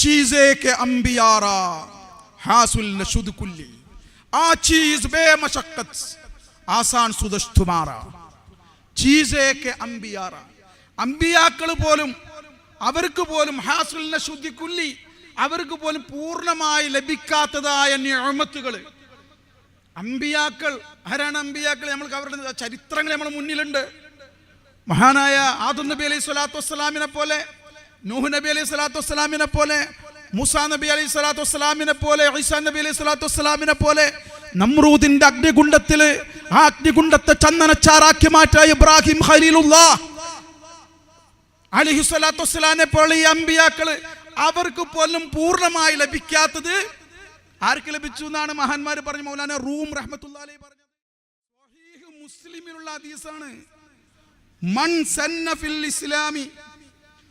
चीज़े के अंबियारा हासिल नशुद कुल्ली आ चीज बेमशक्कत आसान सुदश तुम्हारा चीज़े के अंबियारा അമ്പിയാക്കൾ പോലും അവർക്ക് പോലും ഹാസുൽ നശുദ്ധി കുല്ലി അവർക്ക് പോലും പൂർണ്ണമായി ലഭിക്കാത്തതായ നിഅമത്തുകൾ. അമ്പിയാക്കൾ ആരാണ് അമ്പിയാക്കൾ? നമ്മൾക്ക് അവരുടെ ചരിത്രങ്ങൾ നമ്മുടെ മുന്നിലുണ്ട്. മഹാനായ ആദം നബി അലൈഹി സ്വലാത്തു വസ്സലാമിനെ പോലെ, നൂഹ് നബി അലൈഹി സ്വലാത്തു വസ്സലാമിനെ പോലെ, മൂസാ നബി അലൈഹി സ്വലാത്തു വസ്സലാമിനെ പോലെ, ഈസാ നബി അലൈഹി സ്വലാത്തു വസ്സലാമിനെ പോലെ, നമ്രൂദിന്റെ അഗ്നികുണ്ഡത്തില് ആ അഗ്നികുണ്ഡത്തെ ചന്ദനച്ചാറാക്കി മാറ്റിയ ഇബ്രാഹിം ഖലീലുല്ലാഹ് അലൈഹി സ്വലാത്തു വസ്സലാമിനെ പോലെ ഈ അമ്പിയാക്കള് അവർക്ക് പോലും പൂർണ്ണമായി ലഭിക്കാത്തത് ആർക്ക് ലഭിച്ചു എന്നാണ് മഹാന്മാർ പറഞ്ഞു. മൗലാന റൂം റഹ്മത്തുള്ളാഹി അലൈഹി പറഞ്ഞത് സ്വഹീഹ് മുസ്ലിമിലുള്ള ഹദീസാണ്. മൻ സന്ന ഫിൽ ഇസ്ലാമി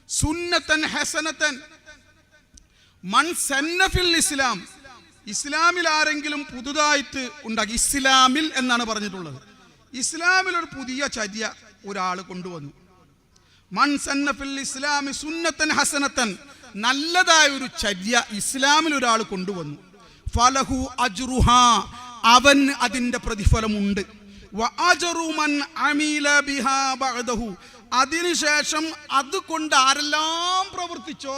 സുന്നതൻ ഹസനതൻ, മൻ സന്ന ഫിൽ ഇസ്ലാം, ഇസ്ലാമിൽ ആരെങ്കിലും പുതുതായിട്ട് ഉണ്ടാക്കി, ഇസ്ലാമിൽ എന്നാണ് പറഞ്ഞിട്ടുള്ളത്, ഇസ്ലാമിൽ ഒരു പുതിയ ചര്യ ഒരാൾ കൊണ്ടുവന്നു. മൻ സന്ന ഫിൽ ഇസ്ലാമി സുന്നതൻ ഹസനതൻ, നല്ലതായ ഒരു ചര്യ ഇസ്ലാമിൽ ഒരാൾ കൊണ്ടുവന്നു. ഫലഹു അജ്റുഹാ, അവൻ അതിൻ്റെ പ്രതിഫലമുണ്ട്. വ അജ്റു മൻ അമില ബിഹാ ബഅദഹു, അതിനുശേഷം അതുകൊണ്ട് ആരെല്ലാം പ്രവർത്തിച്ചോ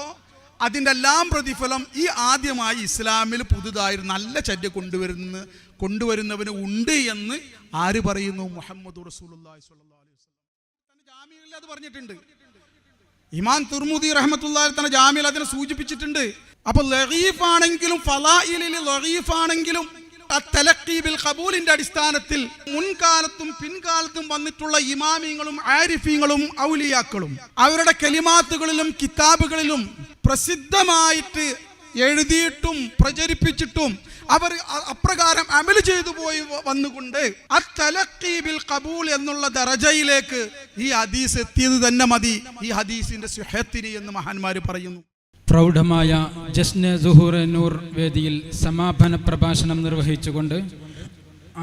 അതിൻ്റെ എല്ലാം പ്രതിഫലം ഈ ആദ്യമായി ഇസ്ലാമിൽ പുതുതായി നല്ല ചര്യ കൊണ്ടുവരുന്നവന് ഉണ്ട് എന്ന് ആര് പറയുന്നു? മുഹമ്മദ് റസൂലുള്ളാഹി സ്വല്ലല്ലാഹു അലൈഹി വസല്ലം തന്റെ ജാമിയിൽ അത് പറഞ്ഞിട്ടുണ്ട്. ഇമാം തുർമുദി റഹ്മത്തുള്ളാഹി തന്റെ ജാമിയിൽ അതിനെ സൂചിപ്പിച്ചിട്ടുണ്ട്. അപ്പോൾ ലഗീഫ് ആണെങ്കിലും ഫളായിലിൽ ലഗീഫ് ആണെങ്കിലും തലഖീ ബിൽ ഖബൂലിന്റെ അടിസ്ഥാനത്തിൽ മുൻകാലത്തും പിൻകാലത്തും വന്നിട്ടുള്ള ഇമാമിങ്ങളും ആരിഫീങ്ങളും ഔലിയാക്കളും അവരുടെ കലിമാത്തുകളിലും കിതാബുകളിലും പ്രസിദ്ധമായിട്ട് എഴുതിയിട്ടും പ്രചരിപ്പിച്ചിട്ടും അവർ അപ്രകാരം അമൽ ചെയ്തു പോയി വന്നുകൊണ്ട് അത്തലഖീ ബിൽ ഖബൂൽ എന്നുള്ള ദറജയിലേക്ക് ഈ ഹദീസ് എത്തിയത് തന്നെ മതി ഈ ഹദീസിന്റെ സ്വഹത്തിന് എന്ന് മഹാന്മാർ പറയുന്നു. പ്രൗഢമായ ജശ്ന സുഹൂർ നൂർ വേദിയിൽ സമാപന പ്രഭാഷണം നിർവഹിച്ചുകൊണ്ട്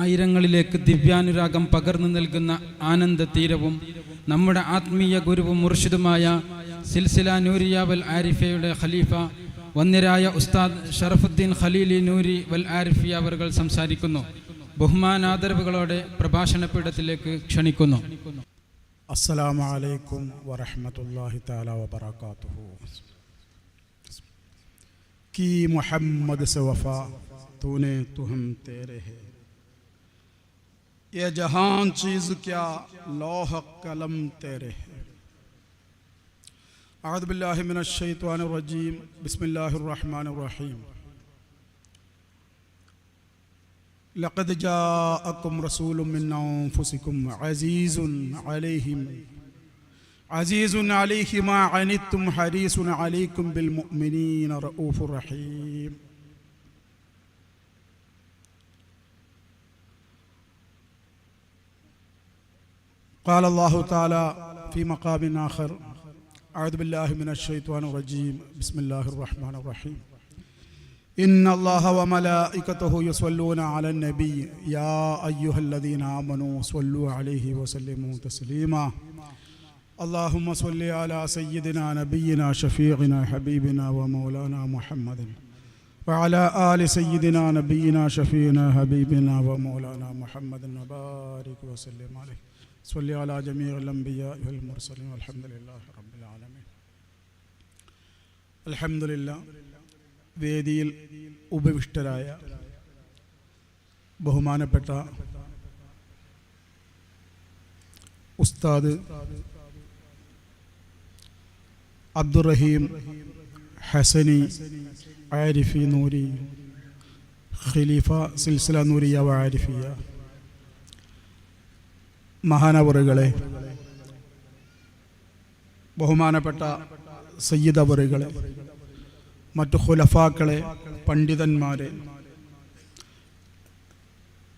ആയിരങ്ങളിലേക്ക് ദിവ്യാനുരാഗം പകർന്നു നൽകുന്ന ആനന്ദ തീരവും നമ്മുടെ ആത്മീയ ഗുരുവും മുർഷിദുമായ സിൽസില നൂരിയ വൽ ആരിഫയുടെ ഖലീഫ വന്യരായ ഉസ്താദ് ഷറഫുദ്ദീൻ ഖലീലി നൂരി വൽ ആരിഫിയ അവർകൾ സംസാരിക്കുന്നു. ബഹുമാനാദരവുകളോടെ പ്രഭാഷണ പീഠത്തിലേക്ക് ക്ഷണിക്കുന്നു. അസ്സലാമു അലൈക്കും വറഹ്മത്തുള്ളാഹി തആല വബറകാതുഹു. की मोहम्मद से वफा तूने तो हम तेरे है, ये जहान चीज़ क्या लौह कलम तेरे है. अऊज़ु बिल्लाहि मिनश शैतानिर रजीम, बिस्मिल्लाहिर रहमानिर रहीम. लक़द जाअकुम रसूलुम मिन अनफुसिकुम अज़ीज़ुन अलैहि मा अनित्तुम हरीसुन अलैकुम बिल मुमिनीन रऊफुर रहीम. قال الله تعالى في مقام آخر أعوذ بالله من الشيطان الرجيم بسم الله الرحمن الرحيم. إن الله وملائكته يصلون على النبي يا أيها الذين آمنوا صلوا عليه وسلموا تسليما. اللهم صل على سيدنا نبينا شفيعنا حبيبنا ومولانا محمد وعلى آل سيدنا نبينا شفيعنا حبيبنا ومولانا محمد وبارك وسلم عليه. صل على جميع الأنبياء والمرسلين والحمد لله رب العالمين. الحمد لله. വേദിയിൽ ഉപവിഷ്ടരായ ബഹുമാനപ്പെട്ട ഉസ്താദ് അബ്ദുറഹീം ഹസനി ആരിഫി നൂരി ഖലീഫ സിൽസില നൂരിയ വ ആരിഫിയ, മഹാനവറുകളെ, ബഹുമാനപ്പെട്ട സയ്യിദ് അവറുകളെ, മറ്റു ഖുലഫാക്കളെ, പണ്ഡിതന്മാരെ,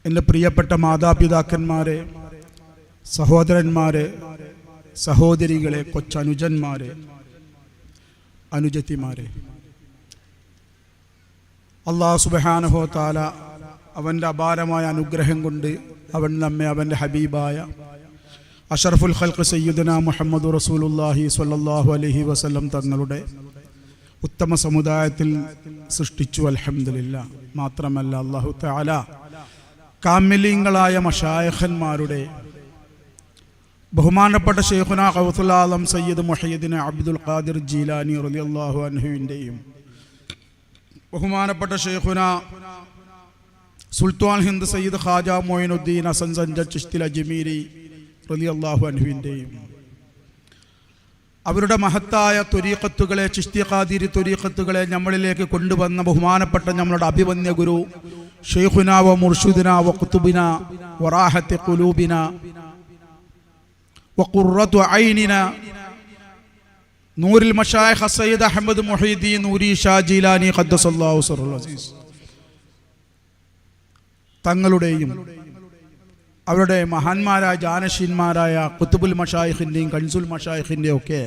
എൻ്റെ പ്രിയപ്പെട്ട മാതാപിതാക്കന്മാരെ, സഹോദരന്മാരെ, സഹോദരികളെ, കൊച്ചനുജന്മാരെ, അനുജത്തിമാരെ, അല്ലാഹു സുബ്ഹാനഹു വ തആല അവൻ്റെ അപാരമായ അനുഗ്രഹം കൊണ്ട് അവൻ നമ്മെ അവൻ്റെ ഹബീബായ അഷ്റഫുൽ ഖൽഖ് സയ്യിദുനാ മുഹമ്മദ് റസൂലുള്ളാഹി സ്വല്ലല്ലാഹു അലൈഹി വസല്ലം തങ്ങളുടെ ഉത്തമ സമുദായത്തിൽ സൃഷ്ടിച്ചു. അൽഹംദുലില്ലാ. മാത്രമല്ല അല്ലാഹു തആല കാമിലീങ്ങളായ മശായിഖന്മാരുടെ ബഹുമാനപ്പെട്ട ശൈഖുനാ ഖൗസുൽ ആലം സയ്യിദ് മുഹയ്യിദ്ദീൻ അബ്ദുൽ ഖാദിർ ജീലാനി റളിയല്ലാഹു അൻഹുവിൻ്റെയും ബഹുമാനപ്പെട്ട ശൈഖുനാ സുൽത്താൻ ഹിന്ദ് സയ്യിദ് ഖാജ മൊയിനുദ്ദീൻ ഹസൻ സഞ്ജർ ചിശ്തി അജ്മീരി റളിയല്ലാഹു അൻഹുവിൻ്റെയും അവരുടെ മഹത്തായ ത്വരീഖത്തുകളെ, ചിശ്തി ഖാദിരി ത്വരീഖത്തുകളെ നമ്മളിലേക്ക് കൊണ്ടുവന്ന ബഹുമാനപ്പെട്ട നമ്മളുടെ അഭിവന്യ ഗുരു ശൈഖുനാ വ മുർഷിദുനാ വ ഖുതുബിനാ വ റാഹത്തി ഖുലൂബിനാ വ ഖുർറത്തു ഐനിനാ നൂറുൽ മശായിഖ് സയ്യിദ് അഹ്മദ് മുഹീദ്ദീൻ നൂരി ഷാ ജീലാനി ഖദ്ദസല്ലാഹു സിർറുൽ അസീസ് തങ്ങളുടെയും അവരുടെ മഹാന്മാരായ ജാനശീന്മാരായ ഖുതുബുൽ മശായിഖിൻ്റെയും കൻസുൽ മശായിഖിൻ്റെയും ഒക്കെ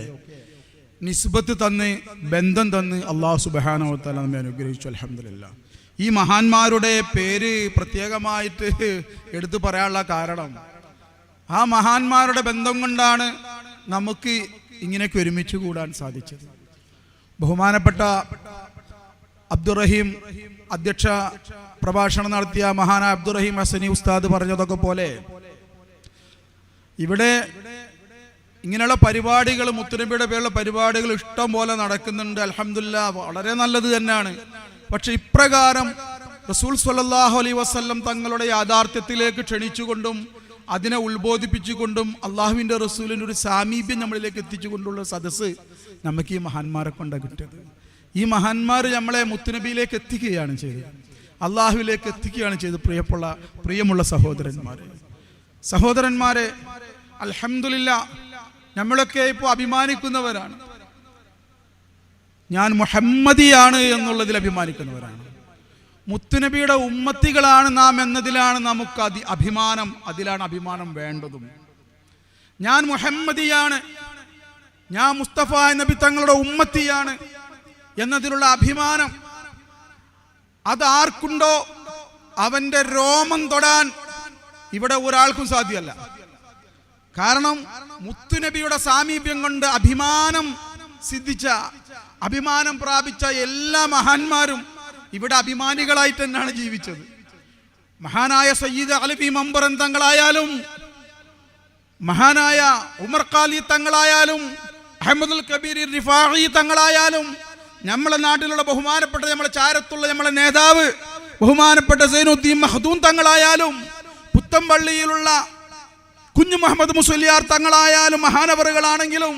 നിസ്ബത്ത് തന്ന്, ബന്ധം തന്ന് അല്ലാഹു സുബ്ഹാനഹു വ തആല നമ്മെ അനുഗ്രഹിച്ചു. അൽഹംദുലില്ലാഹ്. ഈ മഹാന്മാരുടെ പേര് പ്രത്യേകമായിട്ട് എടുത്തു പറയാനുള്ള കാരണം ആ മഹാന്മാരുടെ ബന്ധം കൊണ്ടാണ് നമുക്ക് ഇങ്ങനെയൊക്കെ ഒരുമിച്ച് കൂടാൻ സാധിച്ചത്. ബഹുമാനപ്പെട്ട അബ്ദുറഹീം അധ്യക്ഷ പ്രഭാഷണം നടത്തിയ മഹാനായ അബ്ദുറഹീം ഹസനി ഉസ്താദ് പറഞ്ഞതൊക്കെ പോലെ ഇവിടെ ഇങ്ങനെയുള്ള പരിപാടികൾ, മുത്തുനബിയുടെ പേരുള്ള പരിപാടികൾ ഇഷ്ടം പോലെ നടക്കുന്നുണ്ട്. അൽഹംദുലില്ലാഹ്, വളരെ നല്ലത് തന്നെയാണ്. പക്ഷെ ഇപ്രകാരം റസൂൽ സ്വല്ലല്ലാഹു അലൈഹി വസല്ലം തങ്ങളുടെ യാഥാർത്ഥ്യത്തിലേക്ക് ക്ഷണിച്ചുകൊണ്ടും അതിനെ ഉത്ബോധിപ്പിച്ചുകൊണ്ടും അള്ളാഹുവിൻ്റെ റസൂലിൻ്റെ ഒരു സാമീപ്യം നമ്മളിലേക്ക് എത്തിച്ചുകൊണ്ടുള്ള സദസ്സ് നമുക്ക് ഈ മഹാന്മാരെ കൊണ്ടാണ് കിട്ടിയത്. ഈ മഹാന്മാർ നമ്മളെ മുത്തുനബിയിലേക്ക് എത്തിക്കുകയാണ് ചെയ്തത്, അള്ളാഹുവിലേക്ക് എത്തിക്കുകയാണ് ചെയ്തത്. പ്രിയമുള്ള സഹോദരന്മാരെ, അൽഹംദുലില്ലാഹ്, നമ്മളൊക്കെ ഇപ്പോൾ അഭിമാനിക്കുന്നവരാണ്. ഞാൻ മുഹമ്മദിയാണ് എന്നുള്ളതിൽ അഭിമാനിക്കുന്നവരാണ്. മുത്തുനബിയുടെ ഉമ്മത്തികളാണ് നാം എന്നതിലാണ് നമുക്ക് അഭിമാനം. അതിലാണ് അഭിമാനം വേണ്ടതും. ഞാൻ മുഹമ്മദിയാണ്, ഞാൻ മുസ്തഫ നബി തങ്ങളുടെ ഉമ്മത്തിയാണ് എന്നതിലുള്ള അഭിമാനം അത് ആർക്കുണ്ടോ അവന്റെ രോമം തൊടാൻ ഇവിടെ ഒരാൾക്കും സാധ്യമല്ല. കാരണം മുത്തുനബിയുടെ സാമീപ്യം കൊണ്ട് അഭിമാനം സിദ്ധിച്ച, അഭിമാനം പ്രാപിച്ച എല്ലാ മഹാന്മാരും ഇവിടെ അഭിമാനികളായിട്ട് തന്നെയാണ് ജീവിച്ചത്. മഹാനായ സയ്യിദ് അലവി മമ്പറൻ തങ്ങളായാലും, മഹാനായ ഉമർ ഖാലി തങ്ങളായാലും, അഹമ്മദുൽ കബീർ റിഫാഇ തങ്ങളായാലും, നമ്മളെ നാട്ടിലുള്ള ബഹുമാനപ്പെട്ട നമ്മളെ ചാരത്തുള്ള നമ്മളെ നേതാവ് ബഹുമാനപ്പെട്ട സൈനുദ്ദീൻ മഖ്ദൂം തങ്ങളായാലും, പുത്തമ്പള്ളിയിലുള്ള കുഞ്ഞു മുഹമ്മദ് മുസ്ലിയാർ തങ്ങളായാലും, മഹാനവറുകളാണെങ്കിലും,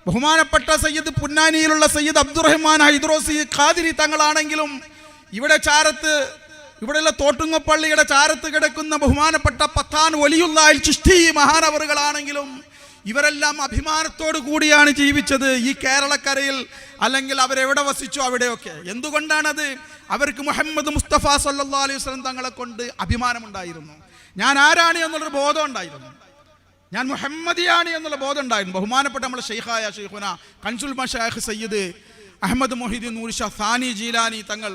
ബഹുമാനപ്പെട്ട സയ്യിദ് പുന്നാനിയിലുള്ള സയ്യിദ് അബ്ദുറഹ്മാൻ ഹൈദ്രോസി ഖാദിരി തങ്ങളാണെങ്കിലും, ഇവിടെ ചാരത്ത്, ഇവിടെയുള്ള തോട്ടുങ്ങപ്പള്ളിയുടെ ചാരത്ത് കിടക്കുന്ന ബഹുമാനപ്പെട്ട പത്താൻ വലിയുള്ളാഹിൽ ചിശ്തി മഹാനവറുകളാണെങ്കിലും, ഇവരെല്ലാം അഭിമാനത്തോടു കൂടിയാണ് ജീവിച്ചത് ഈ കേരളക്കരയിൽ. അല്ലെങ്കിൽ അവരെവിടെ വസിച്ചോ അവിടെയൊക്കെ. എന്തുകൊണ്ടാണത്? അവർക്ക് മുഹമ്മദ് മുസ്തഫ സല്ലല്ലാഹു അലൈഹി വസല്ലം തങ്ങളെ കൊണ്ട് അഭിമാനമുണ്ടായിരുന്നു. ഞാൻ ആരാണ് എന്നുള്ളൊരു ബോധം ഉണ്ടായിരുന്നു. ഞാൻ മുഹമ്മദിയാണ് എന്നുള്ള ബോധം ഉണ്ടായിരുന്നു. ബഹുമാനപ്പെട്ട നമ്മളെ ഷെയ്ഖായ ഷെയ്ഖുന കൻസുൽ മശായിഖ് സയ്യിദ് അഹ്മദ് മുഹീദ്ദീൻ നൂരി ഷാ സാനി ജീലാനി തങ്ങൾ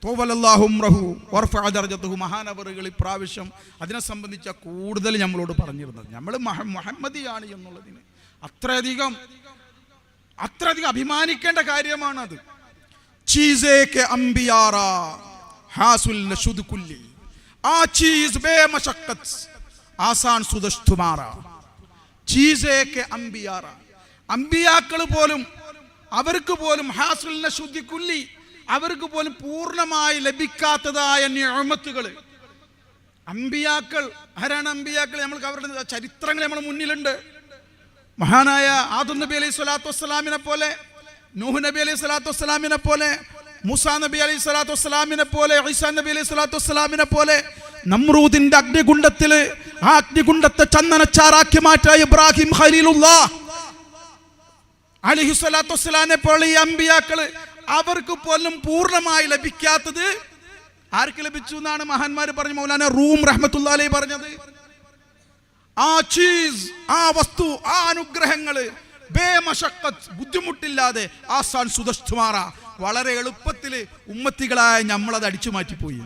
തോവലല്ലാഹു ഉംറഹു വർഫഅ ദർജത്തുഹു മഹാനവറുകൾ ഇപ്രാവശ്യം അതിനെ സംബന്ധിച്ച കൂടുതൽ നമ്മളോട് പറഞ്ഞിരുന്നത്. നമ്മൾ മുഹമ്മദിയാണ് എന്നുള്ളതിന് അത്രയധികം അഭിമാനിക്കേണ്ട കാര്യമാണത്. ചീസേ കെ അംബിയാറാ ഹാസുൽ നശുദ് കുല്ലി ആ ചീസ് ബേ മശഖത്ത് ആസാൻ സുദശ് തുമാറാ ചീസേ കെ അംബിയാറാ, അംബിയാക്കൾ പോലും അവർക്ക് പോലും ഹാസുൽ നശുദ് കുല്ലി അവർക്ക് പോലും പൂർണ്ണമായി ലഭിക്കാത്തതായ നിഅമത്തുകൾ. അമ്പിയാക്കൾ ആരാണ്? അമ്പിയാക്കൾ നമ്മൾക്ക് അവരുടെ ചരിത്രങ്ങൾ നമ്മുടെ മുന്നിലുണ്ട്. മഹാനായ ആദം നബി അലൈഹി സ്വലാത്തു വസ്സലാമിനെ പോലെ, നൂഹ് നബി അലൈഹി സ്വലാത്തു വസ്സലാമിനെ പോലെ, മൂസാ നബി അലൈഹി സ്വലാത്തു വസ്സലാമിനെ പോലെ, ഈസാ നബി അലൈഹി സ്വലാത്തു വസ്സലാമിനെ പോലെ, നമ്രൂദിന്റെ അഗ്നികുണ്ഡത്തില് ആ അഗ്നികുണ്ഡത്തെ ചന്ദനച്ചാറാക്കി മാറ്റിയ ഇബ്രാഹിം ഖലീലുല്ലാഹ് അലൈഹി സ്വലാത്തു വസ്സലാമിനെ പോലെ ഈ അമ്പിയാക്കള് അവർക്ക് പോലും പൂർണ്ണമായി ലഭിക്കാത്തത് ആർക്ക് ലഭിച്ചു എന്നാണ് മഹാന്മാർ പറഞ്ഞു. മൗലാന റൂം റഹ്മത്തുള്ളാഹി അലൈഹി പറഞ്ഞത്, ആ ചീസ്, ആ വസ്തു, ആ അനുഗ്രഹങ്ങള് ബുദ്ധിമുട്ടില്ലാതെ ആസാൻ സുദഷ്തുമാറ വളരെ എളുപ്പത്തിൽ ഉമ്മത്തികളായ നമ്മളത് അടിച്ചു മാറ്റിപ്പോയി.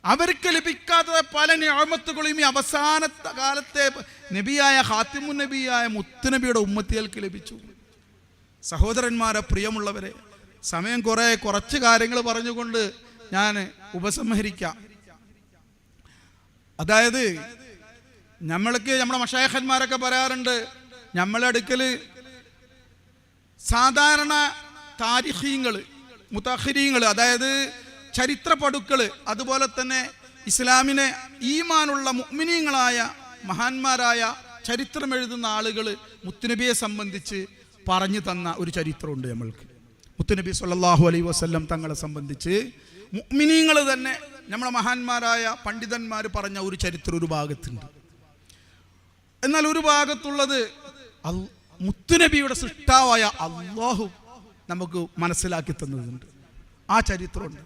അവർക്ക് ലഭിക്കാത്ത പല നിഅമത്തുകളും ഈ അവസാനത്തെ കാലത്തെ നബിയായ ഖാത്തിമുൻ നബിയായ മുത്തുനബിയുടെ ഉമ്മത്തികൾക്ക് ലഭിച്ചു. സഹോദരന്മാരെ, പ്രിയമുള്ളവരെ, സമയം കുറച്ച് കാര്യങ്ങൾ പറഞ്ഞുകൊണ്ട് ഞാൻ ഉപസംഹരിക്കാം. അതായത് നമ്മളെ മശായിഖന്മാരൊക്കെ പറയാറുണ്ട്, നമ്മളെ അടുക്കൽ സാധാരണ താരിഖീങ്ങൾ, മുതഅഖിരീങ്ങൾ, അതായത് ചരിത്ര പടുക്കൾ, അതുപോലെ തന്നെ ഇസ്ലാമിനെ ഈമാനുള്ള മുഅ്മിനീങ്ങളായ മഹാന്മാരായ ചരിത്രം എഴുതുന്ന ആളുകൾ മുത്തുനബിയെ സംബന്ധിച്ച് പറഞ്ഞു തന്ന ഒരു ചരിത്രമുണ്ട് നമ്മൾക്ക്. മുത്തുനബി സല്ലല്ലാഹു അലൈഹി വസല്ലം തങ്ങളെ സംബന്ധിച്ച് മുഅ്മിനീങ്ങൾ തന്നെ നമ്മളെ മഹാന്മാരായ പണ്ഡിതന്മാർ പറഞ്ഞ ഒരു ചരിത്രം ഒരു ഭാഗത്തുണ്ട്. എന്നാൽ ഒരു ഭാഗത്തുള്ളത് മുത്തുനബിയുടെ സൃഷ്ടാവായ അല്ലാഹു നമുക്ക് മനസ്സിലാക്കി തന്നതുണ്ട്. ആ ചരിത്രമുണ്ട്.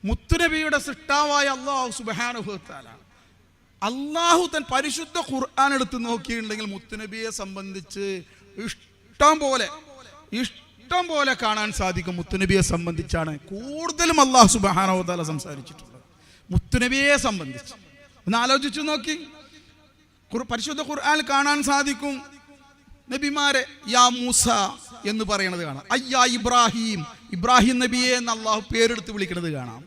മുത്തുനബിയുടെ സൃഷ്ടാവായ അല്ലാഹു സുബ്ഹാനഹു വ തആല, അല്ലാഹു തൻ പരിശുദ്ധ ഖുർആൻ എടുത്ത് നോക്കിയിട്ടുണ്ടെങ്കിൽ മുത്തുനബിയെ സംബന്ധിച്ച് ഇഷ്ടം പോലെ കാണാൻ സാധിക്കും. മുത്തുനബിയെ സംബന്ധിച്ചാണ് കൂടുതലും അല്ലാഹു സുബ്ഹാനഹു വ തആല സംസാരിച്ചിട്ടുള്ളത്. മുത്തുനബിയെ സംബന്ധിച്ച് ഒന്ന് ആലോചിച്ചു നോക്കി. പരിശുദ്ധ ഖുർആനിൽ കാണാൻ സാധിക്കും നബിമാരെ യാ മൂസ എന്ന് പറയുന്നത് കാണാം. അയ്യാ ഇബ്രാഹിം നബിയെ എന്ന് അള്ളാഹു പേരെടുത്ത് വിളിക്കുന്നത് കാണാം.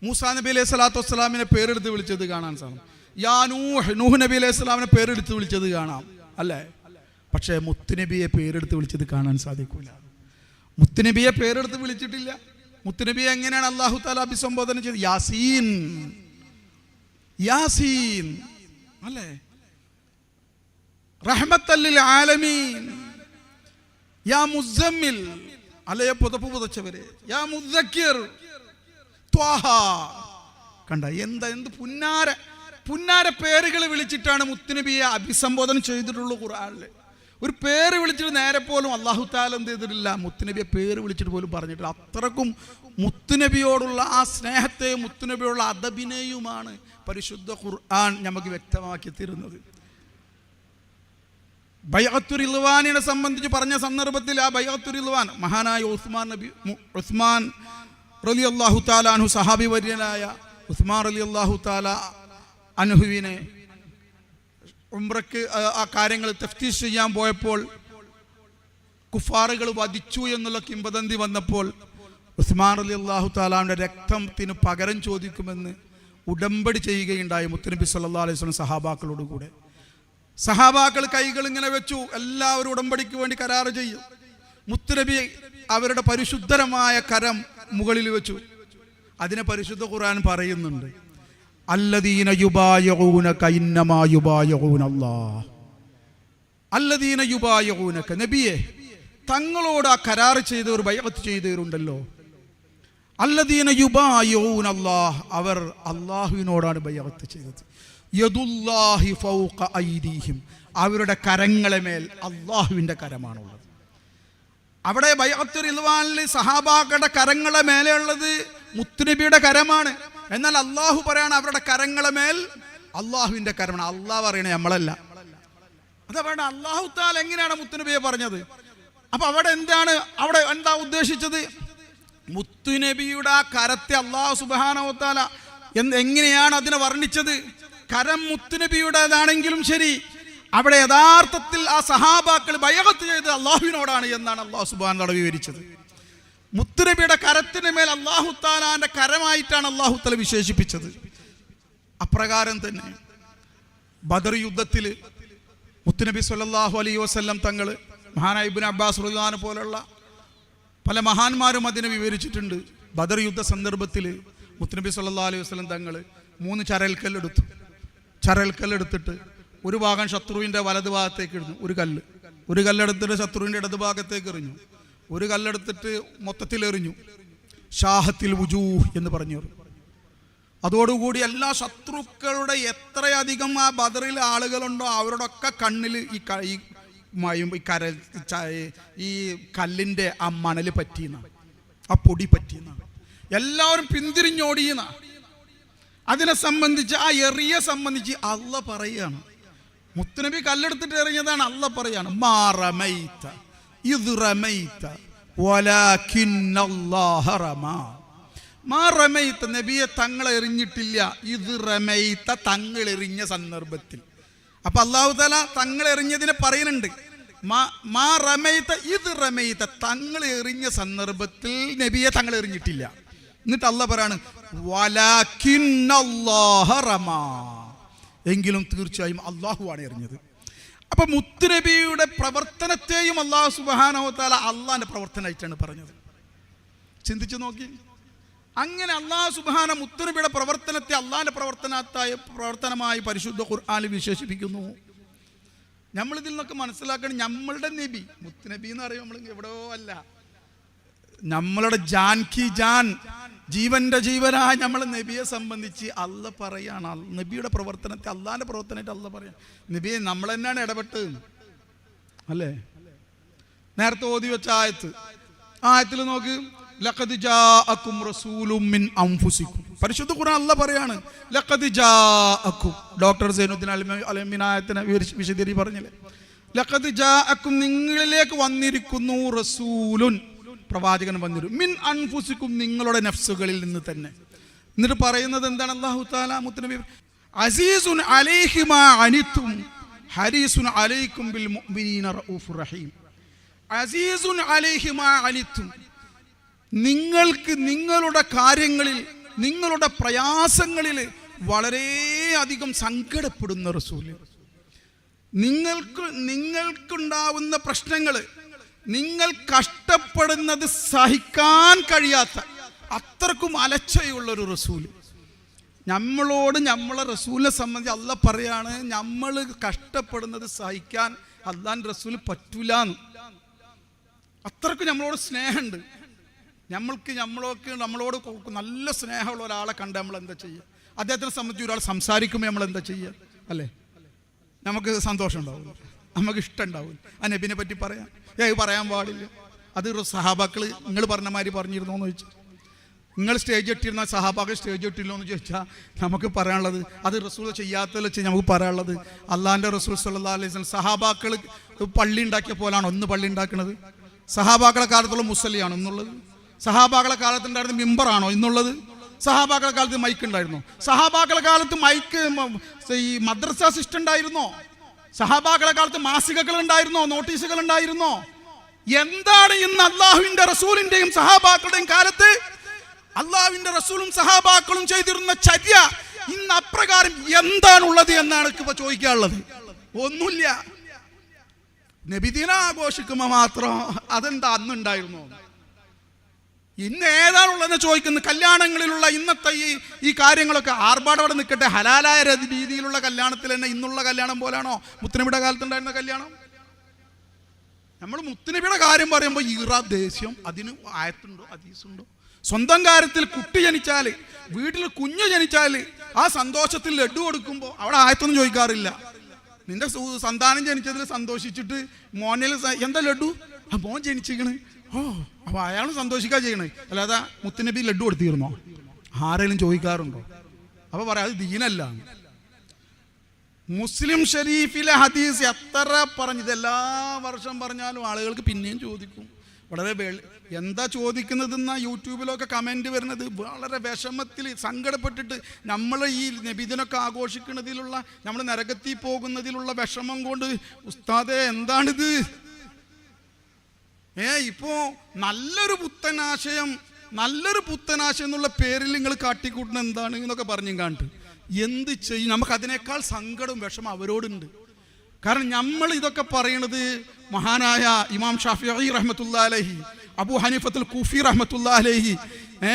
മൂസാ നബി അലൈഹി സ്വലാത്തു വസ്സലാമിനെ പേരെടുത്ത് വിളിച്ചത് കാണാൻ സാധിക്കും. യാ നൂഹ് നബി അലൈഹി സ്വലാമിനെ പേരെടുത്ത് വിളിച്ചത് കാണാം, അല്ലേ? പക്ഷേ മുത്തുനബിയെ പേരെടുത്ത് വിളിച്ചത് കാണാൻ സാധിക്കൂല. മുത്തുനബിയെ പേരെടുത്ത് വിളിച്ചിട്ടില്ല. മുത്തുനബിയെ എങ്ങനെയാണ് അല്ലാഹു തആല അഭിസംബോധന ചെയ്തത്? യാസീൻ, അല്ലേ? റഹ്മത്തല്ലിൽ ആലമീൻ, യാ മുസമ്മിൽ, അല്ലയെ പുതപ്പ് പുതച്ചവരെ, യാ മുദ്ദക്കിർ, ത്വാഹ. കണ്ട എന്ത് പുന്നാര പേരുകൾ വിളിച്ചിട്ടാണ് മുത്തുനബിയെ അഭിസംബോധന ചെയ്തിട്ടുള്ള ഖുർആനിൽ. ഒരു പേര് വിളിച്ചിട്ട് നേരെ പോലും അല്ലാഹു തആല എന്ത് ചെയ്തിട്ടില്ല, മുത്തുനബിയെ പേര് വിളിച്ചിട്ട് പോലും പറഞ്ഞിട്ടില്ല. അത്രക്കും മുത്തുനബിയോടുള്ള ആ സ്നേഹത്തെയും മുത്തുനബിയോടുള്ള അദബിനെയുമാണ് പരിശുദ്ധ ഖുർആൻ നമുക്ക് വ്യക്തമാക്കി തരുന്നത്. ബൈഅത്തുർ റിദ്വാനിനെ സംബന്ധിച്ച് പറഞ്ഞ സന്ദർഭത്തിൽ ആ ബൈഅത്തുർ റിദ്വാൻ മഹാനായ ഉസ്മാൻ റളിയല്ലാഹു തആല അൻഹു, സഹാബി വര്യനായ ഉസ്മാൻ റളിയല്ലാഹു തആല അൻഹുവിനെ ഉംറക്ക് ആ കാര്യങ്ങൾ തഫ്തീഷ് ചെയ്യാൻ പോയപ്പോൾ കുഫാറുകൾ വധിച്ചു എന്നുള്ള കിംവദന്തി വന്നപ്പോൾ ഉസ്മാൻ റളിയല്ലാഹു തആലാന്റെ രക്തത്തിന് പകരം ചോദിക്കുമെന്ന് ഉടമ്പടി ചെയ്യുകയുണ്ടായി മുത്തുനബി സല്ലല്ലാഹു അലൈഹി വസല്ലം സഹാബാക്കളോട് കൂടെ. സഹാബാക്കൾ കൈകൾ ഇങ്ങനെ വെച്ചു, എല്ലാവരും ഉടമ്പടിക്ക് വേണ്ടി കരാറ് ചെയ്യും. മുത്തുനബി അവരുടെ പരിശുദ്ധരമായ കരം മുകളിൽ വെച്ചു. അതിനെ പരിശുദ്ധ ഖുർആൻ പറയുന്നുണ്ട്, അല്ലദീന യുബായിഊനക ഇന്നമാ യുബായിഊനല്ലാഹ്. അല്ലദീന യുബായിഊനക, നബിയെ തങ്ങളോട് ആ കരാർ ചെയ്തവർ, ബൈഅത്ത് ചെയ്തവരുണ്ടല്ലോ, അല്ലദീന യുബായിഊനല്ലാഹ്, അവർ അല്ലാഹുവിനോടാണ് ബൈഅത്ത് ചെയ്തത്. യദുല്ലാഹി ഫൗഖ ഐദീഹിം, അവരുടെ കരങ്ങളെ മേൽ അല്ലാഹുവിൻ്റെ കരമാണുള്ളത്. അവിടെ ബൈഅത്തുർ റിദ്വാനിൽ സഹാബാക്കളുടെ കരങ്ങളെ മേലെയുള്ളത് മുത്തുനബിയുടെ കരമാണ്. എന്നാൽ അല്ലാഹു പറയാണ് അവരുടെ കരങ്ങളെ മേൽ അല്ലാഹുവിൻ്റെ കരമാണ്. അല്ലാഹു പറയണേ, നമ്മളല്ല. അതവിടെ അല്ലാഹു തആല എങ്ങനെയാണ് മുത്തുനബിയെ പറഞ്ഞത്? അപ്പൊ അവിടെ എന്താ ഉദ്ദേശിച്ചത്? മുത്തുനബിയുടെ ആ കരത്തെ അല്ലാഹു സുബ്ഹാനഹു വ തആല എങ്ങനെയാണ് അതിനെ വർണ്ണിച്ചത്? കരം മുത്തുനബിയുടേതാണെങ്കിലും ശരി, അവിടെ യഥാർത്ഥത്തിൽ ആ സഹാബാക്കൾ ബൈഅത്ത് ചെയ്ത് അല്ലാഹുവിനോടാണ് എന്നാണ് അല്ലാഹു സുബ്ഹാനഹു വ തആല വിവരിച്ചത്. മുത്തുനബിയുടെ കരത്തിന് മേൽ അല്ലാഹു തആലാന്റെ കരമായിട്ടാണ് അല്ലാഹു തആല വിശേഷിപ്പിച്ചത്. അപ്രകാരം തന്നെ ബദർ യുദ്ധത്തിൽ മുത്തുനബി സല്ലല്ലാഹു അലൈഹി വസല്ലം തങ്ങൾ, മഹാനായ ഇബ്നു അബ്ബാസ് റളിയല്ലാഹു അൻഹു പോലുള്ള പല മഹാന്മാരും അതിനെ വിവരിച്ചിട്ടുണ്ട്. ബദർ യുദ്ധ സന്ദർഭത്തിൽ മുത്തുനബി സല്ലല്ലാഹു അലൈഹി വസല്ലം തങ്ങൾ 3 ചരൽക്കല്ലെടുത്തിട്ട് ഒരു ഭാഗം ശത്രുവിൻ്റെ വലതു ഭാഗത്തേക്ക് എറിഞ്ഞു. ഒരു കല്ലെടുത്തിട്ട് ശത്രുവിൻ്റെ ഇടതു ഭാഗത്തേക്ക് എറിഞ്ഞു. ഒരു കല്ലെടുത്തിട്ട് മൊത്തത്തിൽ എറിഞ്ഞു. ഷാഹത്തിൽ വുജൂഹ് എന്ന് പറഞ്ഞു. അതോടുകൂടി എല്ലാ ശത്രുക്കളുടെ എത്രയധികം ആ ബദറിൽ ആളുകളുണ്ടോ അവരോടൊക്കെ കണ്ണിൽ ഈ കല്ലിൻ്റെ ആ മണൽ പറ്റിയെന്ന, ആ പൊടി പറ്റിയെന്ന, എല്ലാവരും പിന്തിരിഞ്ഞോടിയെന്ന. അതിനെ സംബന്ധിച്ച് ആ എറിയെ സംബന്ധിച്ച് അള്ള പറയുകയാണ്. മുത്തുനബി കല്ലെടുത്തിട്ട് എറിഞ്ഞതാണ്. അള്ള പറയാണ്, മാ റമൈത ഇദ് റമൈത വലാകിന്നല്ലാഹ റമാ. മാ റമൈത, നബിയെ തങ്ങൾ എറിഞ്ഞിട്ടില്ല. ഇദ് റമൈത, തങ്ങൾ എറിഞ്ഞ സന്ദർഭത്തിൽ. അപ്പൊ അല്ലാഹു തആല തങ്ങൾ എറിഞ്ഞതിനെ പറയുന്നുണ്ട്. മാ റമൈത ഇത് റമൈത, തങ്ങൾ എറിഞ്ഞ സന്ദർഭത്തിൽ നബിയെ തങ്ങൾ എറിഞ്ഞിട്ടില്ല. എന്നിട്ട് അല്ലാഹ് പറയാണ് വലാകിന്നല്ലാഹ റമാ, എങ്കിലും തീർച്ചയായും അള്ളാഹുവാണ് എറിഞ്ഞത്. അപ്പൊ മുത്തുനബിയുടെ പ്രവർത്തനത്തെയും അല്ലാഹു സുബ്ഹാനഹു വ തആല അള്ളാഹിന്റെ പ്രവർത്തനമായിട്ടാണ് പറഞ്ഞത്. ചിന്തിച്ചു നോക്കി. അങ്ങനെ അല്ലാഹു സുബ്ഹാനഹു മുത്തുനബിയുടെ പ്രവർത്തനത്തെ അള്ളാഹിന്റെ പ്രവർത്തനമായി പരിശുദ്ധ ഖുർആനിൽ വിശേഷിപ്പിക്കുന്നു. നമ്മളിതിൽ നിന്നൊക്കെ മനസ്സിലാക്കണം, നമ്മളുടെ നബി മുത്തുനബി എന്ന് പറയുമ്പോൾ നമ്മൾ എവിടെയോ അല്ല, നമ്മളുടെ ജാൻ കി ജാൻ, ജീവന്റെ ജീവനായ നമ്മളെ നബിയെ സംബന്ധിച്ച് അല്ലാഹ് പറയാണ്. നബിയുടെ പ്രവർത്തനത്തെ അള്ളാഹിന്റെ പ്രവർത്തനമായിട്ട് അല്ലാഹ് പറയാം. നബിയെ നമ്മൾ തന്നെയാണ് ഇടപെട്ട് അല്ലേ? നേരത്തെ ഓതി വെച്ച ആയത്തിൽ നോക്ക്, ലഖദ് ജാഅക്കും റസൂലും മിൻ അൻഫുസിക്കും. പരിശുദ്ധ ഖുർആൻ അല്ലാഹ് പറയാണ് ലഖദ് ജാഅക്കും. ഡോക്ടർ സൈനുദ്ദീൻ അൽഅമീൻ ആയത്തിനെ വിശദീകരിച്ച് പറഞ്ഞില്ലേ, ലഖദ് ജാഅക്കും, നിങ്ങളിലേക്ക് വന്നിരിക്കുന്നു, റസൂലുൻ, പ്രവാചകൻ വന്നിരിക്കും, മിൻ അൻഫുസിക്കും, നിങ്ങളുടെ നഫ്സുകളിൽ നിന്ന് തന്നെ. എന്നിട്ട് പറയുന്നത് എന്താണ്? അല്ലാഹു തആല മുത്തുനബി അസീസുൻ അലൈഹി മാ അനിതും ഹരീസുൻ അലൈക്കും ബിൽ മുഅ്മിനീന റഊഫുർ റഹീം. അസീസുൻ അലൈഹി മാ അനിതും, നിങ്ങൾക്ക് നിങ്ങളുടെ കാര്യങ്ങളിൽ, നിങ്ങളുടെ പ്രയാസങ്ങളിൽ വളരെയധികം സങ്കടപ്പെടുന്ന റസൂല്, നിങ്ങൾക്കുണ്ടാവുന്ന പ്രശ്നങ്ങൾ, നിങ്ങൾ കഷ്ടപ്പെടുന്നത് സഹിക്കാൻ കഴിയാത്ത അത്രക്കും അലച്ചയുള്ളൊരു റസൂല്. നമ്മളെ റസൂലിനെ സംബന്ധിച്ച് അല്ലാഹ് പറയാണ്, നമ്മൾ കഷ്ടപ്പെടുന്നത് സഹിക്കാൻ അല്ലാഹുവിന്റെ റസൂല് പറ്റൂലെന്ന്. അത്രക്കും നമ്മളോട് സ്നേഹമുണ്ട്. നമ്മളോട് നല്ല സ്നേഹമുള്ള ഒരാളെ കണ്ട് നമ്മൾ എന്താ ചെയ്യുക? അദ്ദേഹത്തിനെ സംബന്ധിച്ച് ഒരാൾ സംസാരിക്കുമ്പോൾ നമ്മൾ എന്താ ചെയ്യുക? അല്ലേ, നമുക്ക് സന്തോഷം ഉണ്ടാവില്ല, നമുക്ക് ഇഷ്ടം ഉണ്ടാവില്ല. ആ നബിനെ പറ്റി പറയാൻ പാടില്ല. അത് സഹാബാക്കൾ നിങ്ങൾ പറഞ്ഞ മാതിരി പറഞ്ഞിരുന്നോ എന്ന് ചോദിച്ചു. നിങ്ങൾ സ്റ്റേജ് ഇട്ടിരുന്ന സഹാബാക്കൾ സ്റ്റേജ് ഇട്ടില്ലോ എന്ന് ചോദിച്ചാൽ നമുക്ക് പറയാനുള്ളത്, അത് റസൂൽ ചെയ്യാത്തതിൽ വെച്ച് നമുക്ക് പറയാനുള്ളത്, അള്ളാഹിൻ്റെ റസൂൽ സല്ലല്ലാഹു അലൈഹി വസല്ലം സഹാബാക്കൾ പള്ളി ഉണ്ടാക്കിയ പോലാണോ ഒന്ന് പള്ളി ഉണ്ടാക്കുന്നത്? സഹാബാക്കളെ കാലത്തുള്ള മുസല്ലിയാണോ ഇന്നുള്ളത്? സഹാബാക്കളെ കാലത്തുണ്ടായിരുന്ന മിമ്പറാണോ ഇന്നുള്ളത്? സഹാബാക്കളെ കാലത്ത് മൈക്ക് ഉണ്ടായിരുന്നോ? സഹാബാക്കളെ കാലത്ത് മൈക്ക് ഈ മദ്രസ സിസ്റ്റം ഉണ്ടായിരുന്നോ? സഹാബാക്കളെ കാലത്ത് മാസികകൾ ഉണ്ടായിരുന്നോ? നോട്ടീസുകൾ ഉണ്ടായിരുന്നോ? എന്താണ് ഇന്ന് അള്ളാഹുവിന്റെ റസൂലിന്റെയും സഹാബാക്കളുടെയും കാലത്ത് അള്ളാഹുവിന്റെ റസൂലും സഹാബാക്കളും ചെയ്തിരുന്ന ചര്യ ഇന്ന് അപ്രകാരം എന്താണുള്ളത് എന്നാണ് ഇപ്പൊ ചോദിക്കാനുള്ളത്. ഒന്നുമില്ല. നബിദിന ആഘോഷിക്കുമ്പോ മാത്രം അതെന്താ അന്നുണ്ടായിരുന്നോ? ഇന്ന് ഏതാണുള്ളതെന്ന് ചോദിക്കുന്നു. കല്യാണങ്ങളിലുള്ള ഇന്നത്തെ ഈ കാര്യങ്ങളൊക്കെ ആർഭാടോടെ നിൽക്കട്ടെ, ഹലാലായ രീതിയിലുള്ള കല്യാണത്തിൽ തന്നെ ഇന്നുള്ള കല്യാണം പോലാണോ മുത്തുനബിയുടെ കാലത്തുണ്ടായിരുന്ന കല്യാണം? നമ്മൾ മുത്തുനബിയുടെ കാര്യം പറയുമ്പോൾ ഈറ ദേഷ്യം, അതിന് ആയത്തുണ്ടോ ഹദീസുണ്ടോ? സ്വന്തം കാര്യത്തിൽ കുട്ടി ജനിച്ചാൽ, വീട്ടിൽ കുഞ്ഞ് ജനിച്ചാൽ ആ സന്തോഷത്തിൽ ലഡു കൊടുക്കുമ്പോൾ അവിടെ ആയത്തൊന്നും ചോദിക്കാറില്ല. നിന്റെ സന്താനം ജനിച്ചതിൽ സന്തോഷിച്ചിട്ട് മോനിൽ എന്താ ലഡു, ആ മോൻ ജനിച്ചിരിക്കണ്, ഓ അപ്പൊ അയാൾ സന്തോഷിക്കാ ചെയ്യണേ, അല്ലാതെ മുത്തുനബി ലഡു കൊടുത്തിരുന്നോ? ആരെങ്കിലും ചോദിക്കാറുണ്ടോ? അപ്പൊ പറയാം അത് ദീനല്ല. മുസ്ലിം ഷരീഫിലെ ഹദീസ് എത്ര പറഞ്ഞത് എല്ലാ വർഷം പറഞ്ഞാലും ആളുകൾക്ക് പിന്നെയും ചോദിക്കും. വളരെ എന്താ ചോദിക്കുന്നതെന്നാ യൂട്യൂബിലൊക്കെ കമൻറ്റ് വരുന്നത്. വളരെ വിഷമത്തിൽ സങ്കടപ്പെട്ടിട്ട് നമ്മൾ ഈ നബിദിനൊക്കെ ആഘോഷിക്കുന്നതിലുള്ള, നമ്മൾ നരകത്തിൽ പോകുന്നതിലുള്ള വിഷമം കൊണ്ട് ഉസ്താദേ എന്താണിത്, ഇപ്പോ നല്ലൊരു പുത്തനാശയം എന്നുള്ള പേരിൽ നിങ്ങൾ കാട്ടിക്കൂട്ടുന്ന എന്താണ് എന്നൊക്കെ പറഞ്ഞും കണ്ടിട്ട് എന്ത് ചെയ്യും? നമുക്ക് അതിനേക്കാൾ സങ്കടവും വിഷമം അവരോടുണ്ട്. കാരണം നമ്മൾ ഇതൊക്കെ പറയണത് മഹാനായ ഇമാം ഷാഫിഈ റഹ്മത്തുള്ളാഹി അലൈഹി, അബൂ ഹനീഫത്തുൽ കൂഫി റഹ്മത്തുള്ളാഹി അലൈഹി,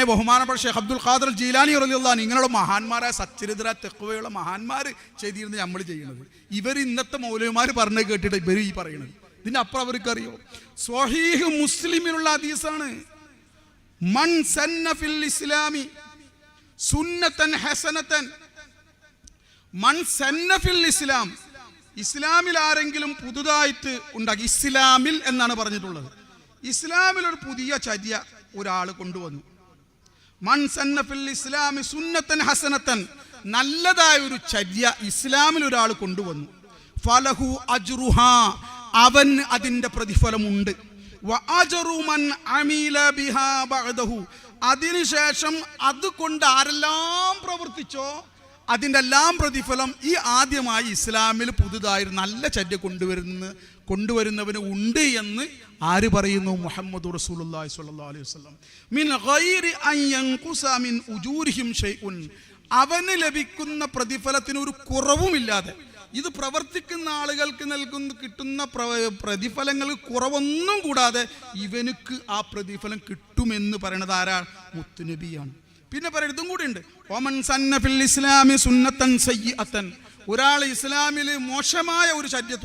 ബഹുമാനപ്പെട്ട ഷെയ്ഖ് അബ്ദുൽ ഖാദിർ ജീലാനി റളിയല്ലാഹു അൻഹു, ഇങ്ങനെയുള്ള മഹാന്മാരായ സച്ചരിത്ര തെഖ്വയുള്ള മഹാന്മാർ ചെയ്തിരുന്നത് നമ്മൾ ചെയ്യണത്. ഇവർ ഇന്നത്തെ മൗലവിമാർ പറഞ്ഞു കേട്ടിട്ട് ഇവർ ഈ പറയണത്. ഇതിന്റെ അപ്പുറം അവർക്കറിയോ? സ്വഹീഹ് മുസ്ലിമിലുള്ള ഹദീസാണ്. മൻ സന്ന ഫിൽ ഇസ്ലാമി സുന്നതൻ ഹസനതൻ, മൻ സന്ന ഫിൽ ഇസ്ലാം, ഇസ്ലാമിൽ ആരെങ്കിലും പുതുതായിട്ട് ഉണ്ടാക്കി, ഇസ്ലാമിൽ എന്നാണ് പറഞ്ഞിട്ടുള്ളത്, ഇസ്ലാമിൽ ഒരു പുതിയ ചര്യ ഒരാൾ കൊണ്ടുവന്നു. മൻ സന്ന ഫിൽ ഇസ്ലാമി സുന്നതൻ ഹസനതൻ, നല്ലതായ ഒരു ചര്യ ഇസ്ലാമിൽ ഒരാൾ കൊണ്ടുവന്നു. ഫലഹു അജ്റുഹാ, അവൻ അതിന്റെ പ്രതിഫലമുണ്ട്. വ അജ്റു മൻ അമില ബിഹാ ബഅദഹു, അതിനുശേഷം അതുകൊണ്ട് ആരെല്ലാം പ്രവർത്തിച്ചോ അതിൻ്റെ എല്ലാം പ്രതിഫലം ഈ ആദ്യമായി ഇസ്ലാമിൽ പുതുതായി നല്ല ചര്യ കൊണ്ടുവരുന്നവന് ഉണ്ട് എന്ന് ആര് പറയുന്നു? മുഹമ്മദ് റസൂലുള്ളാഹി സ്വല്ലല്ലാഹു അലൈഹി വസല്ലം. മിൻ ഗൈരി അൻ യൻഖുസ മിൻ ഉജൂരിഹിം ഷൈഉൻ, അവന് ലഭിക്കുന്ന പ്രതിഫലത്തിന് ഒരു കുറവുമില്ലാതെ, ഇത് പ്രവർത്തിക്കുന്ന ആളുകൾക്ക് കിട്ടുന്ന പ്രതിഫലങ്ങൾ കുറവൊന്നും കൂടാതെ ഇവനുക്ക് ആ പ്രതിഫലം കിട്ടുമെന്ന് പറയുന്നത് ആരാ? മുത്തുനബിയാണ്. പിന്നെ പറയുന്നതും കൂടി ഉണ്ട്, ഒമൻ സന്ന ഫിൽ ഇസ്ലാമി സുന്നത്തൻ സയ്യിഅത്തൻ, ഒരാൾ ഇസ്ലാമിൽ മോശമായ ഒരു ചര്യ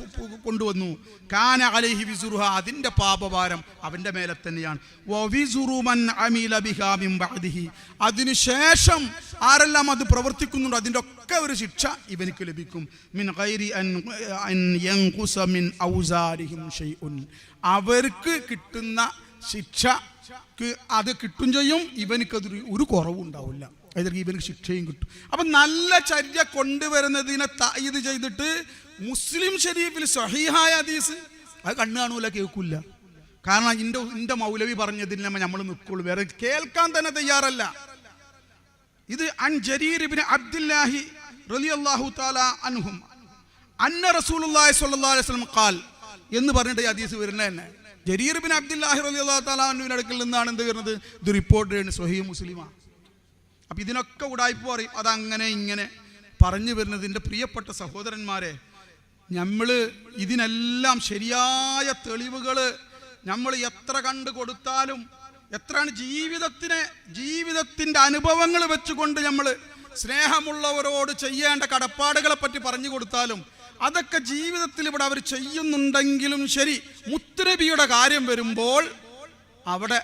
കൊണ്ടുവന്നു, കാന അലൈഹി വിസുറുഹ, അതിൻ്റെ പാപഭാരം അവൻ്റെ മേലെ തന്നെയാണ്. വവിസുറു മൻ അമില ബിഹാ മിൻ ബഅദിഹി, അതിനുശേഷം ആരെല്ലാം അത് പ്രവർത്തിക്കുന്നുണ്ടോ അതിൻ്റെ ഒക്കെ ഒരു ശിക്ഷ ഇവനിക്ക് ലഭിക്കും. മിൻ ഗൈരി അൻ യൻഖുസ മിൻ ഔസാരിഹിം ഷൈഉൻ, അവർക്ക് കിട്ടുന്ന ശിക്ഷ അത് കിട്ടും ചെയ്യും, ഇവനിക്കതൊരു ഒരു കുറവും ഉണ്ടാവില്ല, അതിൽ ഇവർക്ക് ശിക്ഷയും കിട്ടും. അപ്പം നല്ല ചര്യ കൊണ്ടുവരുന്നതിനെ തായീദ് ചെയ്തിട്ട് മുസ്ലിം ഷരീഫിൽ സ്വഹീഹായ ഹദീസ് അത് കണ്ണു കാണൂല, കേൾക്കില്ല. കാരണം എൻ്റെ മൗലവി പറഞ്ഞതിന് നമ്മൾ നിൽക്കുള്ളൂ, വേറെ കേൾക്കാൻ തന്നെ തയ്യാറല്ല. ഇത് അൻ ജരീർ ഇബ്നു അബ്ദുല്ലാഹി റളിയല്ലാഹു തആല അൻഹും അന്ന റസൂലുള്ളാഹി സ്വല്ലല്ലാഹു അലൈഹി വസല്ലം ഖാൽ എന്ന് പറഞ്ഞിട്ട് ഈ ഹദീസ് വരുന്നത് തന്നെ ജരീർ ഇബ്നു അബ്ദുല്ലാഹി റളിയല്ലാഹു തആല അൻഹുവിന്റെ അടുക്കൽ നിന്നാണ് എന്ത് വരുന്നത്? ഇത് റിപ്പോർട്ട് ചെയ്യുന്നത് സ്വഹീഹ് മുസ്ലിമാണ്. അപ്പം ഇതിനൊക്കെ ഉടായ്പ പറയും, അതങ്ങനെ ഇങ്ങനെ പറഞ്ഞു വരുന്നതിൻ്റെ പ്രിയപ്പെട്ട സഹോദരന്മാരെ, നമ്മൾ ഇതിനെല്ലാം ശരിയായ തെളിവുകൾ നമ്മൾ എത്ര കണ്ടു കൊടുത്താലും, എത്രയാണ് ജീവിതത്തിൻ്റെ അനുഭവങ്ങൾ വെച്ചുകൊണ്ട് നമ്മൾ സ്നേഹമുള്ളവരോട് ചെയ്യേണ്ട കടപ്പാടുകളെ പറ്റി പറഞ്ഞു കൊടുത്താലും, അതൊക്കെ ജീവിതത്തിൽ ഇവിടെ അവർ ചെയ്യുന്നുണ്ടെങ്കിലും ശരി, മുത്തുനബിയുടെ കാര്യം വരുമ്പോൾ അവിടെ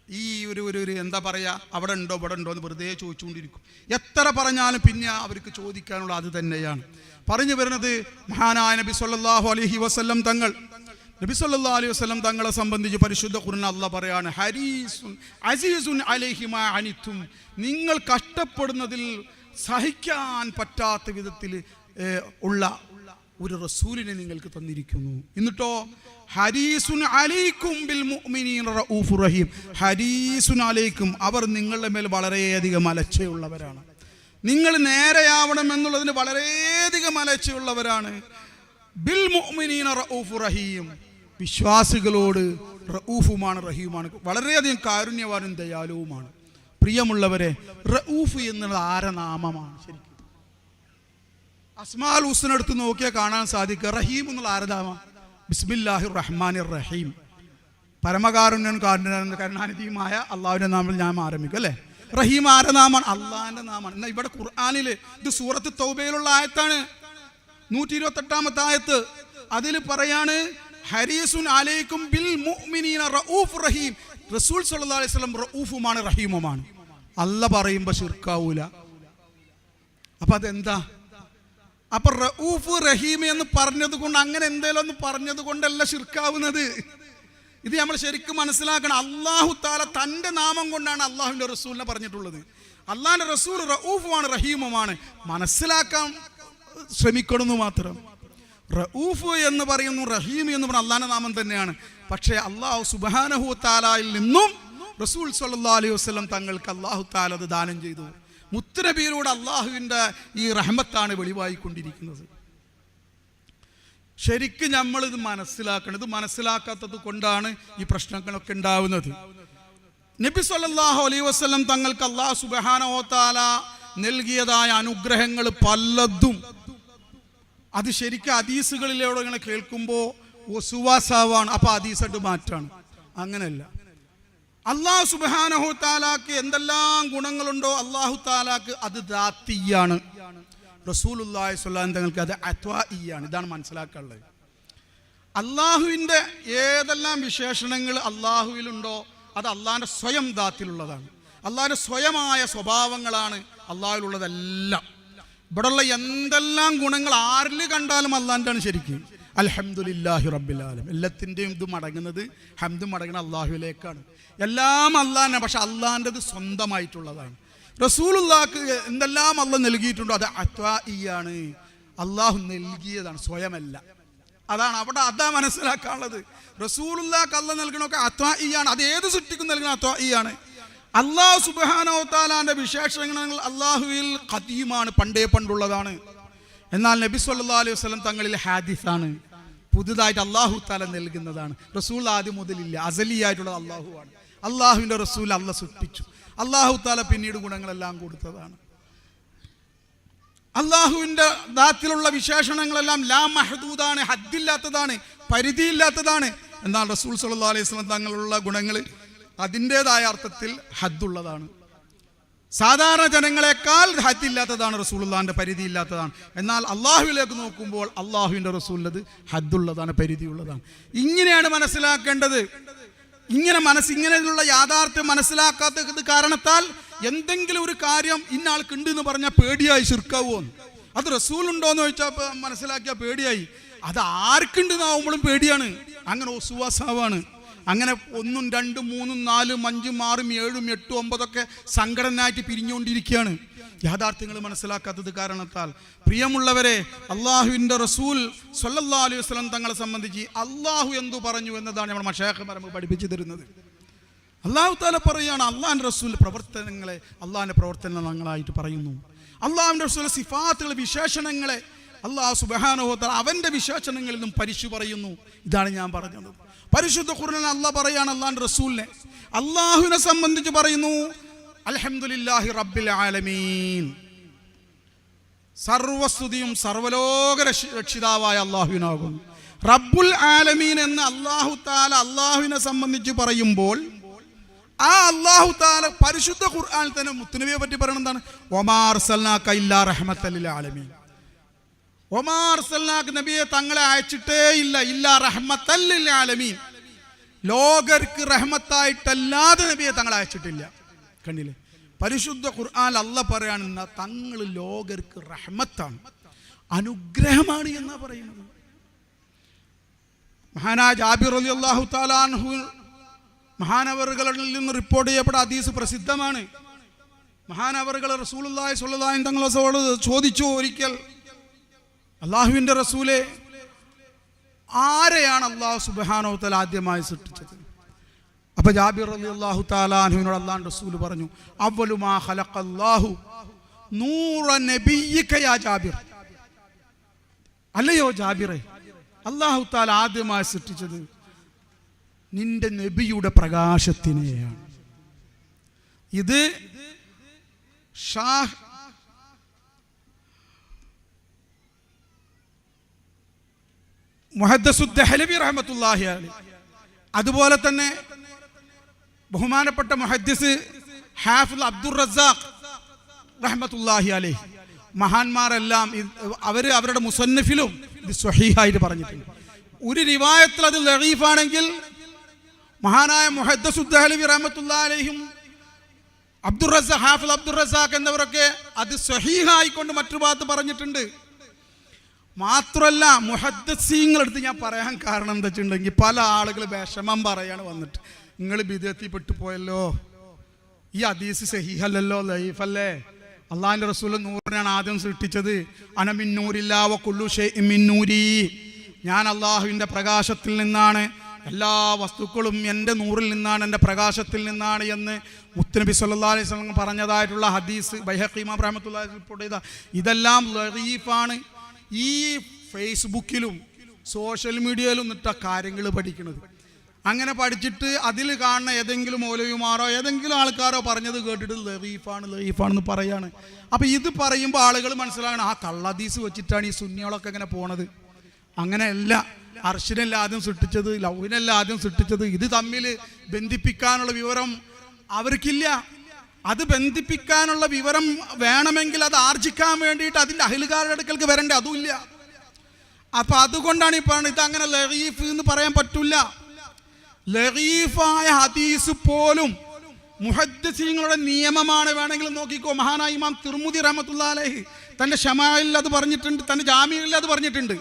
ഈ ഒരു എന്താ പറയുക, അവിടെ ഉണ്ടോ ഇവിടെ ഉണ്ടോ എന്ന് വെറുതെ ചോദിച്ചുകൊണ്ടിരിക്കും. എത്ര പറഞ്ഞാലും പിന്നെ അവർക്ക് ചോദിക്കാനുള്ള അത് തന്നെയാണ്. പറഞ്ഞു വരുന്നത് മഹാനായ നബി സല്ലല്ലാഹു അലൈഹി വസല്ലം തങ്ങൾ, നബി സല്ലല്ലാഹു അലൈഹി വസല്ലം തങ്ങളെ സംബന്ധിച്ച് പരിശുദ്ധ ഖുർആനിൽ അല്ലാഹ് പറയാണ്, ഹരീസുൻ അസീസുൻ അലൈഹി മാ അനിത്തും, നിങ്ങൾ കഷ്ടപ്പെടുന്നതിൽ സഹിക്കാൻ പറ്റാത്ത വിധത്തിൽ ഉള്ള ഒരു റസൂലിനെ നിങ്ങൾക്ക് തന്നിരിക്കുന്നു. എന്നിട്ടോ ഹരീസുൻ അലൈക്കും ബിൽ മുഅ്മിനീന റഊഫുർ റഹീം, ഹരീസുൻ അലൈക്കും, അവർ നിങ്ങളുടെ മേൽ വളരെയധികം അലച്ചയുള്ളവരാണ്. നിങ്ങൾ നേരെയാവണം എന്നുള്ളതിന് വളരെയധികം അലച്ചയുള്ളവരാണ്. ബിൽ മുഅ്മിനീന റഊഫുർ റഹീം, വിശ്വാസികളോട് റഊഫുമാണ് റഹീമാണ്, വളരെയധികം കാരുണ്യവാനും ദയാലുവുമാണ്. പ്രിയമുള്ളവരെ, റഊഫ് എന്നുള്ള ആരനാമമാണ്. ശരിക്കും അസ്മാൽ ഹുസ്ന എടുത്ത് നോക്കിയാൽ കാണാൻ സാധിക്കുക, റഹീം എന്നുള്ള ആരനാമ ബിസ്മില്ലാഹിർ റഹ്മാനിർ റഹീം, പരമകാരുണ്യൻ കരുണാനിധിയുമായ അള്ളാഹുവിൻ്റെ നാമത്തിൽ ഞാൻ ആരംഭിക്കും അല്ലേ. റഹീം ആരനാമാണ്? അള്ളാഹിൻ്റെ നാമാണ്. എന്നാൽ ഇവിടെ ഖുർആനിൽ ഇത് സൂറത്ത് തൗബയിലുള്ള ആയത്താണ്, 128-ാമത്തെ ആയത്ത്. അതിൽ പറയാണ് ഹരീസുൻ അലൈക്കും ബിൽ മുഅ്മിനീന റഊഫുർ റഹീം, റസൂൽ സല്ലല്ലാഹു അലൈഹി വസല്ലം റഊഫുമാണ് റഹീമുമാണ്. അല്ലാഹ് പറയുമ്പോൾ ശിർക്കാവൂല. അപ്പം അതെന്താ? അപ്പൊ റഊഫ് റഹീം എന്ന് പറഞ്ഞത് കൊണ്ട്, അങ്ങനെ എന്തേലും ഒന്ന് പറഞ്ഞത് കൊണ്ടല്ല ശിർക്കാവുന്നത്. ഇത് നമ്മൾ ശരിക്കും മനസ്സിലാക്കണം. അല്ലാഹു തആല തൻ്റെ നാമം കൊണ്ടാണ് അള്ളാഹുവിൻ്റെ റസൂലിനെ പറഞ്ഞിട്ടുള്ളത്. അള്ളാഹിൻ്റെ റസൂൽ റഊഫുമാണ് റഹീമുമാണ്. മനസ്സിലാക്കാൻ ശ്രമിക്കണമെന്ന് മാത്രം. റഊഫ് എന്ന് പറയുന്നു, റഹീം എന്ന് പറഞ്ഞ അള്ളാഹിൻ്റെ നാമം തന്നെയാണ്. പക്ഷേ അള്ളാഹു സുബ്ഹാനഹു വ തആലയിൽ നിന്നും റസൂൽ സ്വല്ലല്ലാഹു അലൈഹി വസല്ലം തങ്ങൾക്ക് അള്ളാഹു തആല അത് ദാനം ചെയ്തു. മുത്തുനബിയിലൂടെ അള്ളാഹുവിൻ്റെ ഈ റഹ്മത്താണ് വെളിവായിക്കൊണ്ടിരിക്കുന്നത്. ശരിക്കും നമ്മളിത് മനസ്സിലാക്കണം. ഇത് മനസ്സിലാക്കാത്തത് കൊണ്ടാണ് ഈ പ്രശ്നങ്ങളൊക്കെ ഉണ്ടാവുന്നത്. നബി സല്ലല്ലാഹു അലൈഹി വസല്ലം തങ്ങൾക്ക് അല്ലാഹു സുബ്ഹാനഹു വ തആല നൽകിയതായ അനുഗ്രഹങ്ങൾ പലതും അത് ശരിക്കും ഹദീസുകളിലൂടെ ഇങ്ങനെ കേൾക്കുമ്പോൾ വസുവാസാവാണ്. അപ്പോൾ ഹദീസായിട്ട് മാറ്റാണ്. അങ്ങനെയല്ല. അല്ലാഹു സുബ്ഹാനഹു തആലാക്ക് എന്തെല്ലാം ഗുണങ്ങളുണ്ടോ അല്ലാഹു തആലാക്ക് അത് ദാത്തിയാണ്. റസൂലുള്ളാഹി സ്വല്ലല്ലാഹു അലൈഹി വസല്ലം തങ്ങൾക്ക് അത് അത്വാഇയാണ്. ഇതാണ് മനസ്സിലാക്കാനുള്ളത്. അള്ളാഹുവിൻ്റെ ഏതെല്ലാം വിശേഷണങ്ങൾ അള്ളാഹുവിലുണ്ടോ അത് അള്ളാഹിൻ്റെ സ്വയം ദാത്തിലുള്ളതാണ്. അള്ളാഹിൻ്റെ സ്വയമായ സ്വഭാവങ്ങളാണ് അള്ളാഹുവിലുള്ളതെല്ലാം. ഇവിടെയുള്ള എന്തെല്ലാം ഗുണങ്ങൾ ആരിൽ കണ്ടാലും അള്ളാഹിൻ്റെയാണ് ശരിക്കും. അൽഹംദുലില്ലാഹി റബ്ബിൽ ആലമീൻ. എല്ലാത്തിൻ്റെയും ഇത് മടങ്ങുന്നത്, ഹംദും മടങ്ങുന്നത് അള്ളാഹുവിലേക്കാണ്. എല്ലാം അള്ളാഹിനെ, പക്ഷെ അള്ളാഹിൻ്റെത് സ്വന്തമായിട്ടുള്ളതാണ്. റസൂലുള്ളാഹിക്ക് എന്തെല്ലാം അള്ളാഹ് നൽകിയിട്ടുണ്ടോ അത് അത്വാഇയാണ്. അള്ളാഹു നൽകിയതാണ്, സ്വയമല്ല. അതാണ് അവിടെ അതാ മനസ്സിലാക്കാനുള്ളത്. റസൂലുള്ളാഹിക്ക് അള്ളാഹ് നൽകണമൊക്കെ അത്വാഇയാണ്. അത് ഏത് സൃഷ്ടിക്കും നൽകുന്ന അത്വാഇയാണ്. അള്ളാഹു സുബ്ഹാനഹു വ തആലാന്റെ വിശേഷണങ്ങൾ അള്ളാഹുവിൽ ഖദീമാണ്, പണ്ടേ പണ്ടുള്ളതാണ്. എന്നാൽ നബി സല്ലല്ലാഹു അലൈഹി വസല്ലം തങ്ങളിൽ ഹാദിസാണ്, പുതുതായിട്ട് അള്ളാഹു താല നൽകുന്നതാണ്. റസൂൽ ആദ്യം മുതലില്ല, അസലിയായിട്ടുള്ളത് അള്ളാഹുവാണ്. അള്ളാഹുവിൻ്റെ റസൂൽ അള്ളാഹ് സൃഷ്ടിച്ചു, അള്ളാഹു താല പിന്നീട് ഗുണങ്ങളെല്ലാം കൊടുത്തതാണ്. അള്ളാഹുവിൻ്റെ ദാത്തിലുള്ള വിശേഷണങ്ങളെല്ലാം ലാ മഹദൂദാണ്, ഹദ്ദില്ലാത്തതാണ്, പരിധിയില്ലാത്തതാണ്. എന്നാൽ റസൂൽ സല്ലല്ലാഹു അലൈഹി വസല്ലം തങ്ങളുള്ള ഗുണങ്ങൾ അതിൻ്റെതായ അർത്ഥത്തിൽ ഹദ്ദുള്ളതാണ്. സാധാരണ ജനങ്ങളെക്കാൾ ഹദ്ദില്ലാത്തതാണ് റസൂലുള്ളാഹിൻ്റെ, പരിധിയില്ലാത്തതാണ്. എന്നാൽ അള്ളാഹുവിലേക്ക് നോക്കുമ്പോൾ അള്ളാഹുവിൻ്റെ റസൂലിൻ്റെത് ഹദ്ദുള്ളതാണ്, പരിധിയുള്ളതാണ്. ഇങ്ങനെയാണ് മനസ്സിലാക്കേണ്ടത്. ഇങ്ങനെയുള്ള യാഥാർത്ഥ്യം മനസ്സിലാക്കാത്തത് കാരണത്താൽ എന്തെങ്കിലും ഒരു കാര്യം ഇന്ന ആൾക്കുണ്ട് എന്ന് പറഞ്ഞാൽ പേടിയായി ശിർക്കാവുമെന്ന്. അത് റസൂലുണ്ടോയെന്ന് ചോദിച്ചാൽ മനസ്സിലാക്കിയാൽ പേടിയായി. അത് ആർക്കുണ്ടെന്നാവുമ്പോഴും പേടിയാണ്. അങ്ങനെ ഒസുവാസാവാണ്. അങ്ങനെ 1, 2, 3, 4, 5, 6, 7, 8, 9 സംഘടനയായിട്ട് പിരിഞ്ഞുകൊണ്ടിരിക്കുകയാണ് യാഥാർത്ഥ്യങ്ങൾ മനസ്സിലാക്കാത്തത് കാരണത്താൽ. പ്രിയമുള്ളവരെ, അള്ളാഹുവിൻ്റെ റസൂൽ സ്വല്ലല്ലാഹു അലൈഹി വസല്ലം തങ്ങളെ സംബന്ധിച്ച് അള്ളാഹു എന്തു പറഞ്ഞു എന്നതാണ് നമ്മൾ മശായിഖുമാർ നമുക്ക് പഠിപ്പിച്ചു തരുന്നത്. അള്ളാഹു താല പറയുകയാണ്, അള്ളാഹിൻ്റെ റസൂൽ പ്രവർത്തനങ്ങളെ അള്ളാഹിൻ്റെ പ്രവർത്തനങ്ങളായിട്ട് പറയുന്നു. അള്ളാഹുവിൻ്റെ റസൂൽ സിഫാത്തുകൾ, വിശേഷണങ്ങളെ അള്ളാഹു സുബ്ഹാനഹു വ തആല അവൻ്റെ വിശേഷണങ്ങളിൽ നിന്നും പരിശു പറയുന്നു. ഇതാണ് ഞാൻ പറഞ്ഞത്. പരിശുദ്ധ ഖുർആനിൽ അള്ളാഹ് പറയാണ് അള്ളാഹിൻ്റെ റസൂലിനെ, അള്ളാഹുവിനെ സംബന്ധിച്ച് പറയുന്നു, അൽഹംദുലില്ലാഹി റബ്ബിൽ ആലമീൻ, സർവസ്തുതിയും സർവലോക രക്ഷിതാവായ അള്ളാഹുവിനാകുന്നു. റബ്ബുൽ ആലമീൻ എന്ന് അള്ളാഹു താല അള്ളാഹുവിനെ സംബന്ധിച്ച് പറയുമ്പോൾ ആ അള്ളാഹു താല പരിശുദ്ധ ഖുർആനിൽ തന്നെ മുത്തുനബിയെ പറ്റി പറയുന്നത് എന്താണ്? വമാ അർസൽനാക ഇല്ലാ റഹ്മത്തൽ ലിൽ ആലമീൻ. വമാ അർസൽനാക, നബിയെ തങ്ങളെ അയച്ചിട്ടേ ഇല്ല, ഇല്ലാ റഹ്മത്തൽ ലിൽ ആലമീൻ, ലോകർക്ക് റഹ്മത്തായിട്ടല്ലാതെ നബിയെ തങ്ങളെ അയച്ചിട്ടില്ല. കണ്ടില്ലേ? പരിശുദ്ധ ഖുർആൻ അല്ലാഹ് പറയാണ് തങ്ങൾ ലോകർക്ക് റഹ്മത്താണ്, അനുഗ്രഹമാണ് എന്നാ പറയുന്നത്. മഹാനായ ജാബിർ റളിയല്ലാഹു തആല അൻഹു മഹാനവറുകളിൽ നിന്ന് റിപ്പോർട്ട് ചെയ്യപ്പെട്ട ഹദീസ് പ്രസിദ്ധമാണ്. മഹാനവറുകൾ റസൂലുള്ളാഹി സ്വല്ലല്ലാഹു അലൈഹി തങ്ങളോട് ചോദിച്ചു ഒരിക്കൽ, അള്ളാഹുവിൻ്റെ റസൂലെ, ആരെയാണ് അള്ളാഹു സുബ്ഹാനഹു വ തആല ആദ്യമായി സൃഷ്ടിച്ചത്? അപ്പോൾ ജാബിർ റളിയല്ലാഹു തആല അൻഹുവിനോട് അള്ളാഹുവിൻ്റെ റസൂൽ പറഞ്ഞു, അവ്വലു മാ ഖലഖല്ലാഹു നൂറ നബിയ്യിക യാ ജാബിർ. അല്ലയോ ജാബിറെ, അള്ളാഹു തആല ആദ്യമായി സൃഷ്ടിച്ചത് നിന്റെ നബിയുടെ പ്രകാശത്തിനെയാണ്. ഇത് ഷാഹ് മുഹദ്ദിസുദ് ദഹ്ലവി റഹ്മത്തുള്ളാഹി അലൈഹി, അതുപോലെ തന്നെ ബഹുമാനപ്പെട്ട മുഹദ്ദിസ് ഹാഫിദ് അബ്ദുർ റസാഖ് റഹ്മത്തുള്ളാഹി അലൈഹി, മഹാന്മാരെല്ലാം അവരുടെ മുസന്നഫിലും ഇത് സ്വഹീഹായിട്ട് പറഞ്ഞിട്ടുണ്ട്. ഒരു റിവായത്തിൽ അത് ലഗീഫാണെങ്കിൽ മഹാനായ മുഹദ്ദിസുദ് ദഹ്ലവി റഹ്മത്തുള്ളാഹി അലൈഹിം, അബ്ദുർ റസാഖ്, ഹാഫിദ് അബ്ദുർ റസാഖ് എന്നിവരൊക്കെ അത് സ്വഹീഹായിക്കൊണ്ട് മറ്റു ഭാഗത്ത് പറഞ്ഞിട്ടുണ്ട്. മാത്രമല്ല മുഹദ്ദിസീങ്ങളെടുത്ത് ഞാൻ പറയാൻ കാരണം എന്താ വെച്ചിട്ടുണ്ടെങ്കിൽ പല ആളുകൾ വിഷമം പറയാണ് വന്നിട്ട്, നിങ്ങൾ ബിദ്അത്തിൽ പോയല്ലോ, ഈ ഹദീസ് സഹീഹല്ലല്ലോ, ലൈഫല്ലേ, അള്ളാഹിൻ്റെ റസൂൽ നൂറിനാണ് ആദ്യം സൃഷ്ടിച്ചത്. അന മിൻ നൂരില്ലാ വ കുല്ലു ഷൈഇൻ മിൻ നൂരി, ഞാൻ അള്ളാഹുവിൻ്റെ പ്രകാശത്തിൽ നിന്നാണ്, എല്ലാ വസ്തുക്കളും എൻ്റെ നൂറിൽ നിന്നാണ്, എൻ്റെ പ്രകാശത്തിൽ നിന്നാണ് എന്ന് മുത്തുനബി സല്ലല്ലാഹു അലൈഹി വസല്ലം പറഞ്ഞതായിട്ടുള്ള ഹദീസ് ബൈഹഖി ഇമാം റഹ്മത്തുള്ളാഹി റിപ്പോർട്ട് ചെയ്ത ഇതെല്ലാം ലഗീഫാണ്. ഈ ഫേസ്ബുക്കിലും സോഷ്യൽ മീഡിയയിലും നിട്ട കാര്യങ്ങൾ പഠിക്കുന്നത്, അങ്ങനെ പഠിച്ചിട്ട് അതിൽ കാണുന്ന ഏതെങ്കിലും മൗലവിമാരോ ഏതെങ്കിലും ആൾക്കാരോ പറഞ്ഞത് കേട്ടിട്ട് ലഗീഫാണെന്ന് പറയാണ്. അപ്പോൾ ഇത് പറയുമ്പോൾ ആളുകൾ മനസ്സിലാകണം, ആ കള്ളഹദീസ് വെച്ചിട്ടാണ് ഈ സുന്നികളൊക്കെ ഇങ്ങനെ പോണത്. അങ്ങനെയല്ല, അർശിനല്ല ആദ്യം സൃഷ്ടിച്ചത്, ലൗഹിനല്ല ആദ്യം സൃഷ്ടിച്ചത്. ഇത് തമ്മിൽ ബന്ധിപ്പിക്കാനുള്ള വിവരം അവർക്കില്ല. അത് ബന്ധിപ്പിക്കാനുള്ള വിവരം വേണമെങ്കിൽ അത് ആർജിക്കാൻ വേണ്ടിയിട്ട് അതിൻ്റെ അഹിലുകാരുടെ അടുക്കലേക്ക് വരണ്ടേ, അതുമില്ല. അപ്പം അതുകൊണ്ടാണ് ഈ പറയുന്നത് ഇതങ്ങനെ ലഗീഫ് എന്ന് പറയാൻ പറ്റില്ല. ലഗീഫായ ഹദീസ് പോലും മുഹദ്ദിസീങ്ങളുടെ നിയമമാണ്. വേണമെങ്കിൽ നോക്കിക്കോ, മഹാനായ ഇമാം തിർമുദി റഹ്മത്തുള്ളാഹി അലൈഹി തൻ്റെ ശമാഇൽ അത് പറഞ്ഞിട്ടുണ്ട്, തൻ്റെ ജാമിയിൽ അത് പറഞ്ഞിട്ടുണ്ട്.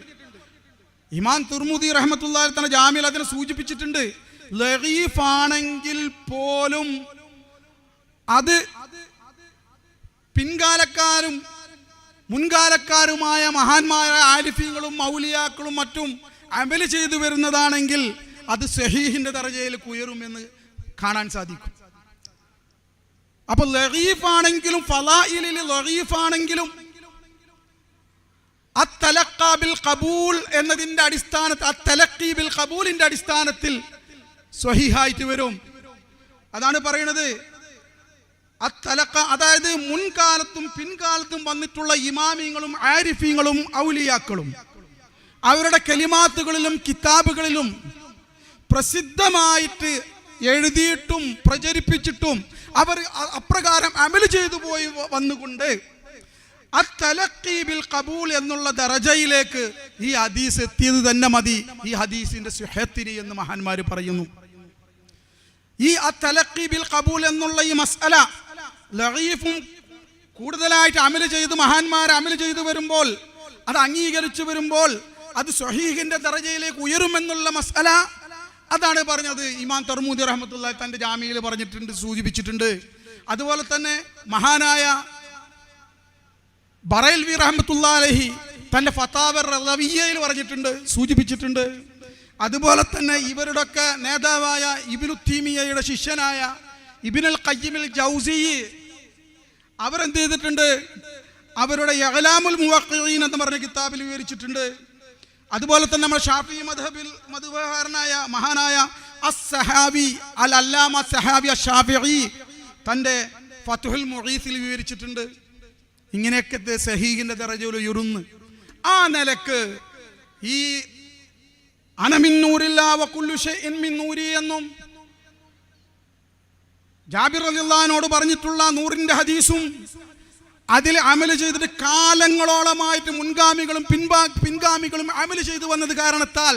ഇമാം തിർമുദി റഹ്മത്തുള്ളാഹി തൻ്റെ ജാമിയിൽ അതിനെ സൂചിപ്പിച്ചിട്ടുണ്ട്. ലഗീഫാണെങ്കിൽ പോലും അത് പിൻകാലക്കാരും മുൻകാലക്കാരുമായ മഹാന്മാരായ ആരിഫീങ്ങളും മൗലിയാക്കളും മറ്റും അമല് ചെയ്തു വരുന്നതാണെങ്കിൽ അത് സഹീഹിന്റെ ദർജയിലേക്ക് ഉയരുമെന്ന് കാണാൻ സാധിക്കും. അപ്പോൾ ലഗീഫാണെങ്കിലും ഫളായിലിൽ ലഗീഫാണെങ്കിലും അത്തലഖാ ബിൽ ഖബൂൽ എന്നതിന്റെ അടിസ്ഥാനത്തിൽ അത്തലഖീ ബിൽ ഖബൂലിന്റെ അടിസ്ഥാനത്തിൽ സ്വഹീഹായിട്ട് വരും. അതാണ് പറയുന്നത് അത്തലഖ, അതായത് മുൻകാലത്തും പിൻകാലത്തും വന്നിട്ടുള്ള ഇമാമിങ്ങളും ആരിഫീങ്ങളും ഔലിയാക്കളും അവരുടെ കലിമാത്തുകളിലും കിതാബുകളിലും പ്രസിദ്ധമായിട്ട് എഴുതിയിട്ടും പ്രചരിപ്പിച്ചിട്ടും അവർ അപ്രകാരം അമൽ ചെയ്തു പോയി വന്നുകൊണ്ട് അത്തലഖീ ബിൽ ഖബൂൽ എന്നുള്ള ദറജയിലേക്ക് ഈ ഹദീസ് എത്തിയത് തന്നെ മതി ഈ ഹദീസിന്റെ സുഹത്തിന് എന്ന് മഹാന്മാർ പറയുന്നു. ഈ അത്തലഖീ ബിൽ ഖബൂൽ എന്നുള്ള ഈ മസ്അല ലഗീഫും കൂടുതലായിട്ട് അമൽ ചെയ്ത് മഹാന്മാർ അമൽ ചെയ്തു വരുമ്പോൾ, അത് അംഗീകരിച്ചു വരുമ്പോൾ അത് സ്വഹീഹിന്റെ ദറജയിലേക്ക് ഉയരുമെന്നുള്ള മസ്അല, അതാണ് പറഞ്ഞത് ഇമാം തർമൂദി റഹ്മത്തുള്ളാഹി തന്റെ ജാമിയിൽ പറഞ്ഞിട്ടുണ്ട്, സൂചിപ്പിച്ചിട്ടുണ്ട്. അതുപോലെ തന്നെ മഹാനായ ബറൈൽവി റഹ്മത്തുള്ളാഹി അലൈഹി തന്റെ ഫതാവ റളവിയ്യയിൽ പറഞ്ഞിട്ടുണ്ട്, സൂചിപ്പിച്ചിട്ടുണ്ട്. അതുപോലെ തന്നെ ഇവരുടെയൊക്കെ നേതാവായ ഇബ്നു തൈമിയ്യയുടെ ശിഷ്യനായ ഇബ്നുൽ ഖയ്യിമുൽ ജൗസി അവരെന്ത് ചെയ്തിട്ടുണ്ട്, അവരുടെ ഇഅ്ലാമുൽ മുവഖ്ഖിഈൻ എന്ന് പറഞ്ഞ കിതാബിൽ വിവരിച്ചിട്ടുണ്ട്. അതുപോലെ തന്നെ നമ്മുടെ ഷാഫി മദ്ഹബുകാരനായ മഹാനായ അസ്സഹാബി അൽ അല്ലാമ സഹാബി അഷ്ശാഫിഈ തന്റെ ഫത്ഹുൽ മുഈസിൽ വിവരിച്ചിട്ടുണ്ട്. ഇങ്ങനെയൊക്കെ സഹീഹിന്റെ ദറജയിൽ ഉയരുന്നു. ആ നിലക്ക് ഈ അനമിൻ നൂറില്ലാ വകുല്ലു ഷൈഇൻ മിൻ നൂരി എന്നും ജാബിർ റളിയല്ലാഹുവിനോട് പറഞ്ഞിട്ടുള്ള നൂറിന്റെ ഹദീസും അതിൽ അമൽ ചെയ്തിട്ട് കാലങ്ങളോളമായിട്ട് മുൻഗാമികളും പിൻഗാമികളും അമൽ ചെയ്തു വന്നത് കാരണത്താൽ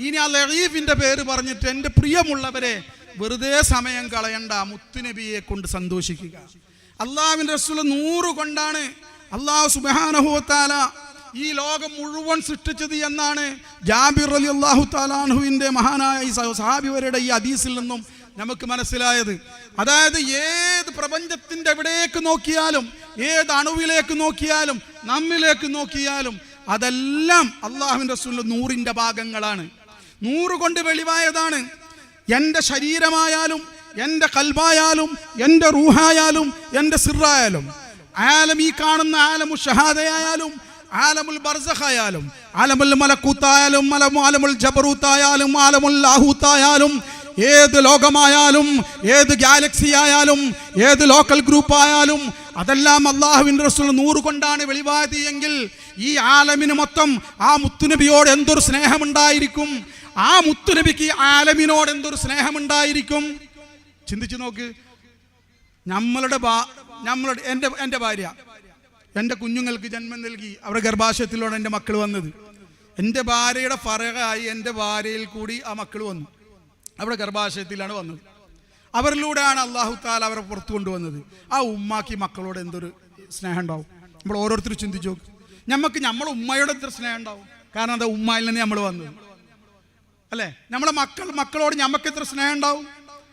ഇനി ആ ലഗീഫിന്റെ പേര് പറഞ്ഞിട്ട് എൻ്റെ പ്രിയമുള്ളവരെ വെറുതെ സമയം കളയണ്ട, മുത്തുനബിയെ കൊണ്ട് സന്തോഷിക്കുക. അള്ളാഹുവിൻ്റെ റസൂൽ 100 കൊണ്ടാണ് അള്ളാഹു സുബ്ഹാനഹു വ തആല ഈ ലോകം മുഴുവൻ സൃഷ്ടിച്ചത് എന്നാണ് ജാബിർ റളിയല്ലാഹു തആല അൻഹുവിൻ്റെ മഹാനായ ഈ സഹാബിവരുടെ ഈ ഹദീസിൽ നിന്നും നമുക്ക് മനസ്സിലായത്. അതായത് ഏത് പ്രപഞ്ചത്തിന്റെ എവിടേക്ക് നോക്കിയാലും, ഏത് അണുവിലേക്ക് നോക്കിയാലും, നമ്മിലേക്ക് നോക്കിയാലും അതെല്ലാം അള്ളാഹുവിൻ്റെ റസൂലിന്റെ 100ന്റെ ഭാഗങ്ങളാണ്. 100 കൊണ്ട് വെളിവായതാണ്. എൻ്റെ ശരീരമായാലും, എൻ്റെ കൽബായാലും, എൻ്റെ റൂഹായാലും, എൻ്റെ സിറായാലും, ആലം ഈ കാണുന്ന ആലമു ഷഹാദയായാലും, ആലമുൽ ബർസഖായാലും, ആലമുൽ മലക്കൂത്തായാലും, ആലമുൽ ജബറൂത്തായാലും, ആലമുൽ ലാഹൂത്തായാലും, ഏത് ലോകമായാലും, ഏത് ഗാലക്സി ആയാലും, ഏത് ലോക്കൽ ഗ്രൂപ്പ് ആയാലും അതെല്ലാം അള്ളാഹുവിൻ്റെ റസൂൽ 100 കൊണ്ടാണ് വെളിവായത് എങ്കിൽ ഈ ആലമിന് മൊത്തം ആ മുത്തുനബിയോട് എന്തൊരു സ്നേഹമുണ്ടായിരിക്കും, ആ മുത്തുനബിക്ക് ആലമിനോട് എന്തൊരു സ്നേഹമുണ്ടായിരിക്കും. ചിന്തിച്ചു നോക്ക്. നമ്മളുടെ എൻ്റെ ഭാര്യ എൻ്റെ കുഞ്ഞുങ്ങൾക്ക് ജന്മം നൽകി, അവരുടെ ഗർഭാശയത്തിലൂടെ എൻ്റെ മക്കൾ വന്നത്. എൻ്റെ ഭാര്യയുടെ ഫറഹായി എൻ്റെ ഭാര്യയിൽ കൂടി ആ മക്കൾ വന്നു, അവിടെ ഗർഭാശയത്തിലാണ് വന്നത്. അവരിലൂടെയാണ് അള്ളാഹു താല അവരെ പുറത്തു കൊണ്ടുവന്നത്. ആ ഉമ്മാക്ക് മക്കളോട് എന്തൊരു സ്നേഹം ഉണ്ടാവും. നമ്മൾ ഓരോരുത്തരും ചിന്തിച്ചു നോക്ക്. നമ്മളെ ഉമ്മയോട് എത്ര സ്നേഹം ഉണ്ടാവും. കാരണം എന്താ, ഉമ്മയിൽ നിന്ന് നമ്മൾ വന്നത് അല്ലേ. നമ്മളെ മക്കളോട് നമുക്ക് എത്ര സ്നേഹം ഉണ്ടാവും.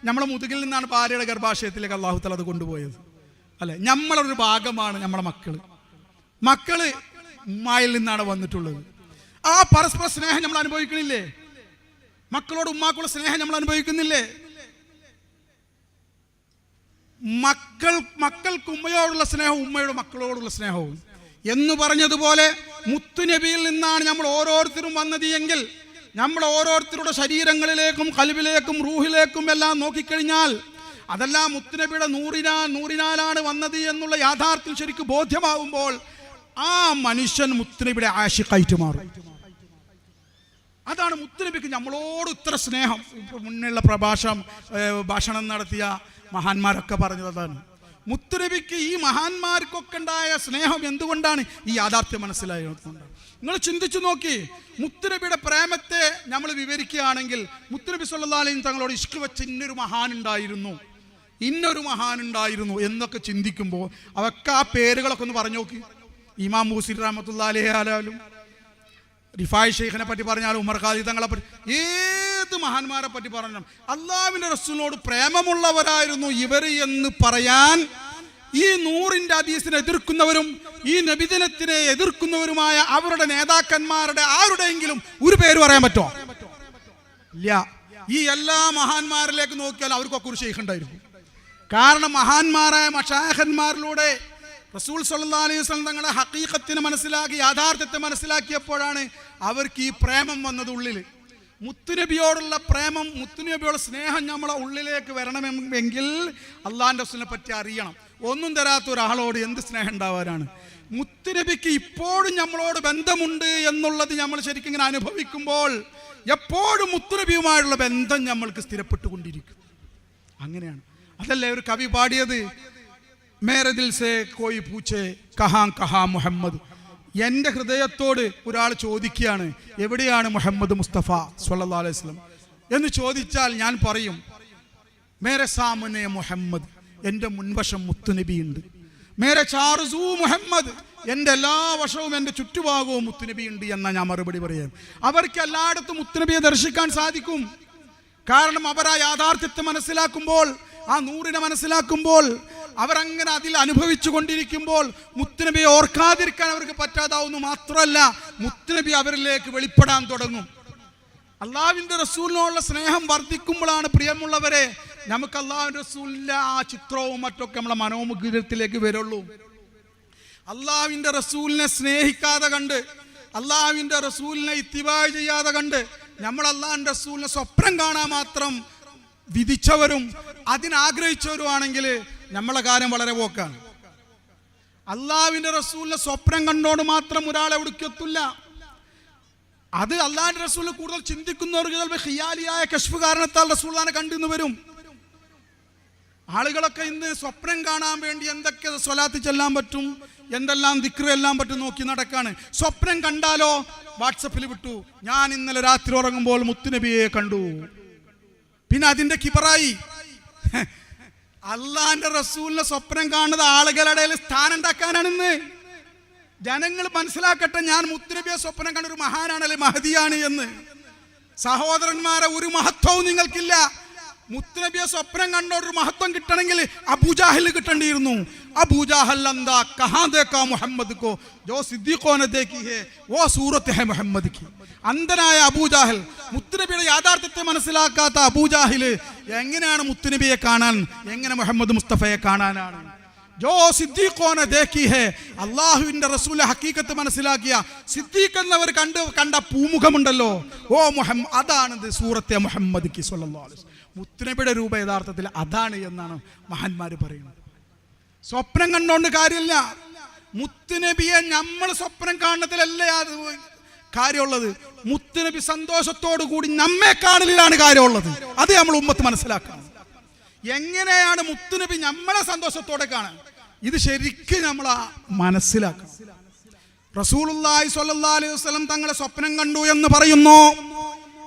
നമ്മളെ മുതുകിൽ നിന്നാണ് ഭാര്യയുടെ ഗർഭാശയത്തിലേക്ക് അള്ളാഹു താല അത് കൊണ്ടുപോയത് അല്ലേ. നമ്മളൊരു ഭാഗമാണ് നമ്മളെ മക്കള് ഉമ്മയിൽ നിന്നാണ് വന്നിട്ടുള്ളത്. ആ പരസ്പര സ്നേഹം നമ്മൾ അനുഭവിക്കണില്ലേ? മക്കളോട് ഉമ്മാക്കുള്ള സ്നേഹം നമ്മൾ അനുഭവിക്കുന്നില്ലേ? മക്കൾക്ക് ഉമ്മയോടുള്ള സ്നേഹവും ഉമ്മയുടെ മക്കളോടുള്ള സ്നേഹവും എന്ന് പറഞ്ഞതുപോലെ മുത്തുനബിയിൽ നിന്നാണ് നമ്മൾ ഓരോരുത്തരും വന്നത് എങ്കിൽ നമ്മൾ ഓരോരുത്തരുടെ ശരീരങ്ങളിലേക്കും കൽബിലേക്കും റൂഹിലേക്കും എല്ലാം നോക്കിക്കഴിഞ്ഞാൽ അതെല്ലാം മുത്തുനബിയുടെ നൂറിനാലാണ് വന്നത് എന്നുള്ള യാഥാർത്ഥ്യം ശരിക്കും ബോധ്യമാവുമ്പോൾ ആ മനുഷ്യൻ മുത്തുനബിയുടെ ആശിഖായിട്ട് മാറും. അതാണ് മുത്തുനബിക്ക് നമ്മളോട് ഇത്ര സ്നേഹം. മുന്നുള്ള ഭാഷണം നടത്തിയ മഹാന്മാരൊക്കെ പറഞ്ഞത് അതാണ്. മുത്തുനബിക്ക് ഈ മഹാന്മാർക്കൊക്കെ ഉണ്ടായ സ്നേഹം എന്തുകൊണ്ടാണ്? ഈ യാഥാർത്ഥ്യം മനസ്സിലായതുകൊണ്ടാണ്. നിങ്ങൾ ചിന്തിച്ചു നോക്കി. മുത്തുനബിയുടെ പ്രേമത്തെ നമ്മൾ വിവരിക്കുകയാണെങ്കിൽ മുത്തുനബി സ്വല്ലല്ലാഹു അലൈഹി വസല്ലം തങ്ങളോട് ഇഷ്ക് വെച്ച ഇന്നൊരു മഹാനുണ്ടായിരുന്നു എന്നൊക്കെ ചിന്തിക്കുമ്പോൾ അവർക്ക് ആ പേരുകളൊക്കെ ഒന്ന് പറഞ്ഞു നോക്കി. ഇമാം മൂസി റഹ്മത്തുള്ളാഹി അലൈഹി ആയാലും, റിഫായി ഷെയ്ഖിനെ പറ്റി പറഞ്ഞാലും, ഉമർ ഖാദി തങ്ങളെ പറ്റി, ഏത് മഹാന്മാരെ പറ്റി പറഞ്ഞാലും അള്ളാഹുവിൻ്റെ റസൂലിനോട് പ്രേമമുള്ളവരായിരുന്നു ഇവർ എന്ന് പറയാൻ ഈ 100ന്റെ ഹദീസിനെ എതിർക്കുന്നവരും ഈ നബിദിനത്തിനെ എതിർക്കുന്നവരുമായ അവരുടെ നേതാക്കന്മാരുടെ ആരുടെയെങ്കിലും ഒരു പേര് പറയാൻ പറ്റുമോ? ഇല്ല. ഈ എല്ലാ മഹാന്മാരിലേക്ക് നോക്കിയാൽ അവർക്കൊക്കെ ഒരു ഷെയ്ഖ് ഉണ്ടായിരുന്നു. കാരണം മഹാന്മാരായ മശായിഖന്മാരിലൂടെ റസൂൽ സല്ലല്ലാഹു അലൈഹി വസല്ലം തങ്ങളുടെ ഹഖീഖത്തിനെ മനസ്സിലാക്കി, യാഥാർത്ഥ്യത്തെ മനസ്സിലാക്കിയപ്പോഴാണ് അവർക്ക് ഈ പ്രേമം വന്നത് ഉള്ളിൽ. മുത്തുനബിയോടുള്ള പ്രേമം, മുത്തുനബിയോടുള്ള സ്നേഹം നമ്മളെ ഉള്ളിലേക്ക് വരണമെങ്കിൽ അള്ളാഹിൻ്റെ റസൂലിനെ പറ്റി അറിയണം. ഒന്നും തരാത്ത ഒരാളോട് എന്ത് സ്നേഹം ഉണ്ടാവാനാണ്? മുത്തുനബിക്ക് ഇപ്പോഴും നമ്മളോട് ബന്ധമുണ്ട് എന്നുള്ളത് നമ്മൾ ശരിക്കും ഇങ്ങനെ അനുഭവിക്കുമ്പോൾ എപ്പോഴും മുത്തുനബിയുമായുള്ള ബന്ധം നമ്മൾക്ക് സ്ഥിരപ്പെട്ടുകൊണ്ടിരിക്കും. അങ്ങനെയാണ്. അതല്ലേ ഒരു കവി പാടിയത്, മേരെ ദിൽ സേ കോയി പൂച്ചേ കഹാം കഹാം മുഹമ്മദ്. എൻ്റെ ഹൃദയത്തോട് ഒരാൾ ചോദിക്കുകയാണ്, എവിടെയാണ് മുഹമ്മദ് മുസ്തഫ സ്വല്ലല്ലാഹു അലൈഹി വസല്ലം എന്ന് ചോദിച്ചാൽ ഞാൻ പറയും, മേരെ സാമനെ മുഹമ്മദ്, എൻ്റെ മുൻവശം മുത്തുനബിയുണ്ട്. മേരെ ചാർസൂ മുഹമ്മദ്, എൻ്റെ എല്ലാ വശവും എൻ്റെ ചുറ്റുഭാഗവും മുത്തുനബിയുണ്ട് എന്നാ ഞാൻ മറുപടി പറയാം. അവർക്ക് എല്ലായിടത്തും മുത്തുനബിയെ ദർശിക്കാൻ സാധിക്കും. കാരണം അവർ ആ യാഥാർത്ഥ്യത്തെ മനസ്സിലാക്കുമ്പോൾ, ആ നൂറിനെ മനസ്സിലാക്കുമ്പോൾ, അവരങ്ങനെ അതിൽ അനുഭവിച്ചു കൊണ്ടിരിക്കുമ്പോൾ മുത്തുനബിയെ ഓർക്കാതിരിക്കാൻ അവർക്ക് പറ്റാതാവുന്നു. മാത്രമല്ല, മുത്തുനബി അവരിലേക്ക് വെളിപ്പെടാൻ തുടങ്ങും. അള്ളാഹുവിൻ്റെ റസൂലിനോടുള്ള സ്നേഹം വർദ്ധിക്കുമ്പോഴാണ് പ്രിയമുള്ളവരെ നമുക്ക് അള്ളാഹുവിൻ്റെ റസൂലിൻ്റെ ആ ചിത്രവും മറ്റൊക്കെ നമ്മളെ മനോമുഖരത്തിലേക്ക് വരുള്ളൂ. അള്ളാഹുവിൻ്റെ റസൂലിനെ സ്നേഹിക്കാതെ കണ്ട്, അള്ളാഹുവിൻ്റെ റസൂലിനെ ഇത്തിബാ ചെയ്യാതെ കണ്ട് നമ്മൾ അള്ളാഹുവിൻ്റെ റസൂലിനെ സ്വപ്നം കാണാൻ മാത്രം വിധിച്ചവരും അതിനാഗ്രഹിച്ചവരുമാണെങ്കിൽ നമ്മളെ കാര്യം വളരെ പോക്കാണ്. അള്ളാഹുവിൻ്റെ റസൂലിനെ സ്വപ്നം കണ്ടോണ്ട് മാത്രം ഒരാളെ എവിടേക്കെത്തില്ല. അത് അള്ളാഹുവിൻ്റെ റസൂലിനെ കൂടുതൽ ചിന്തിക്കുന്നവർക്ക് ചിലപ്പോൾ ഖിയാലിയായ കശ്ഫ് കാരണത്താൽ റസൂലിനെ കണ്ടെന്ന് വരും. ആളുകളൊക്കെ ഇന്ന് സ്വപ്നം കാണാൻ വേണ്ടി എന്തൊക്കെ സ്വലാത്ത് ചെല്ലാൻ പറ്റും, എന്തെല്ലാം ദിക്ർ എല്ലാം പറ്റും നോക്കി നടക്കാണ്. സ്വപ്നം കണ്ടാലോ വാട്സപ്പിൽ വിട്ടു, ഞാൻ ഇന്നലെ രാത്രി ഉറങ്ങുമ്പോൾ മുത്തുനബിയെ കണ്ടു. പിന്നെ അതിന്റെ കിബറായി. അള്ളാന്റെ റസൂലിനെ സ്വപ്നം കാണുന്നത് ആളുകളുടെ സ്ഥാനം ഉണ്ടാക്കാനാണ്. ഇന്ന് ജനങ്ങൾ മനസ്സിലാക്കട്ടെ, ഞാൻ മുത്തുനബിയെ സ്വപ്നം കണ്ട ഒരു മഹാനാണല്ലേ, മഹദിയാണ് എന്ന്. സഹോദരന്മാരെ, ഒരു മഹത്വവും നിങ്ങൾക്കില്ല. മുത്തുനബിയെ സ്വപ്നം കണ്ടോടൊരു മഹത്വം കിട്ടണമെങ്കിൽ അബൂജാഹിൽ കിട്ടേണ്ടിയിരുന്നു. അബൂജാഹൽ എന്താ കഹാ ദേക്കാ മുഹമ്മദ് കോ ജോ സിദ്ദീഖോനെ ദേഖി ഹേ വോ സൂറത്ത് ഹേ മുഹമ്മദ് കി. അന്ധനായ അബൂജാഹിൽ, മുത്തുനബിയുടെ യാഥാർത്ഥ്യത്തെ മനസ്സിലാക്കാത്ത അബൂജാഹിൽ എങ്ങനെയാണ് മുത്തുനബിയെ കാണാൻ, എങ്ങനെ മുഹമ്മദ് മുസ്തഫയെ കാണാനാണ്? ജോ സിദ്ദീഖോനെ ദേഖി ഹേ, അള്ളാഹുവിന്റെ റസൂലിന്റെ ഹഖീഖത്ത് മനസ്സിലാക്കിയ സിദ്ദീഖ് എന്നവർ കണ്ട പൂമുഖമുണ്ടല്ലോ, ഓ മുഹമ്മദ്, അതാണ് സൂറത്തെ മുഹമ്മദ് കി സ്വല്ലല്ലാഹു അലൈഹി വസല്ലം. മുത്തുനബിയുടെ രൂപ യഥാർത്ഥത്തിൽ അതാണ് എന്നാണ് മഹാന്മാർ പറയുന്നത്. സ്വപ്നം കണ്ടോണ്ട് കാര്യമില്ല. മുത്തുനബിയെ നമ്മൾ സ്വപ്നം കാണുന്നതിലല്ലേ കാര്യമുള്ളത്. മുത്തുനബി സന്തോഷത്തോടു കൂടി നമ്മെ കാണലിലാണ് കാര്യമുള്ളത്. അത് നമ്മൾ ഉമ്മത്ത് മനസ്സിലാക്കണം. എങ്ങനെയാണ് മുത്തുനബി നമ്മളെ സന്തോഷത്തോടെ കാണാൻ, ഇത് ശരിക്കും നമ്മൾ മനസ്സിലാക്കണം. റസൂലുള്ളാഹി സ്വല്ലല്ലാഹു അലൈഹി വസല്ലം തങ്ങളെ സ്വപ്നം കണ്ടു എന്ന് പറയുന്നു.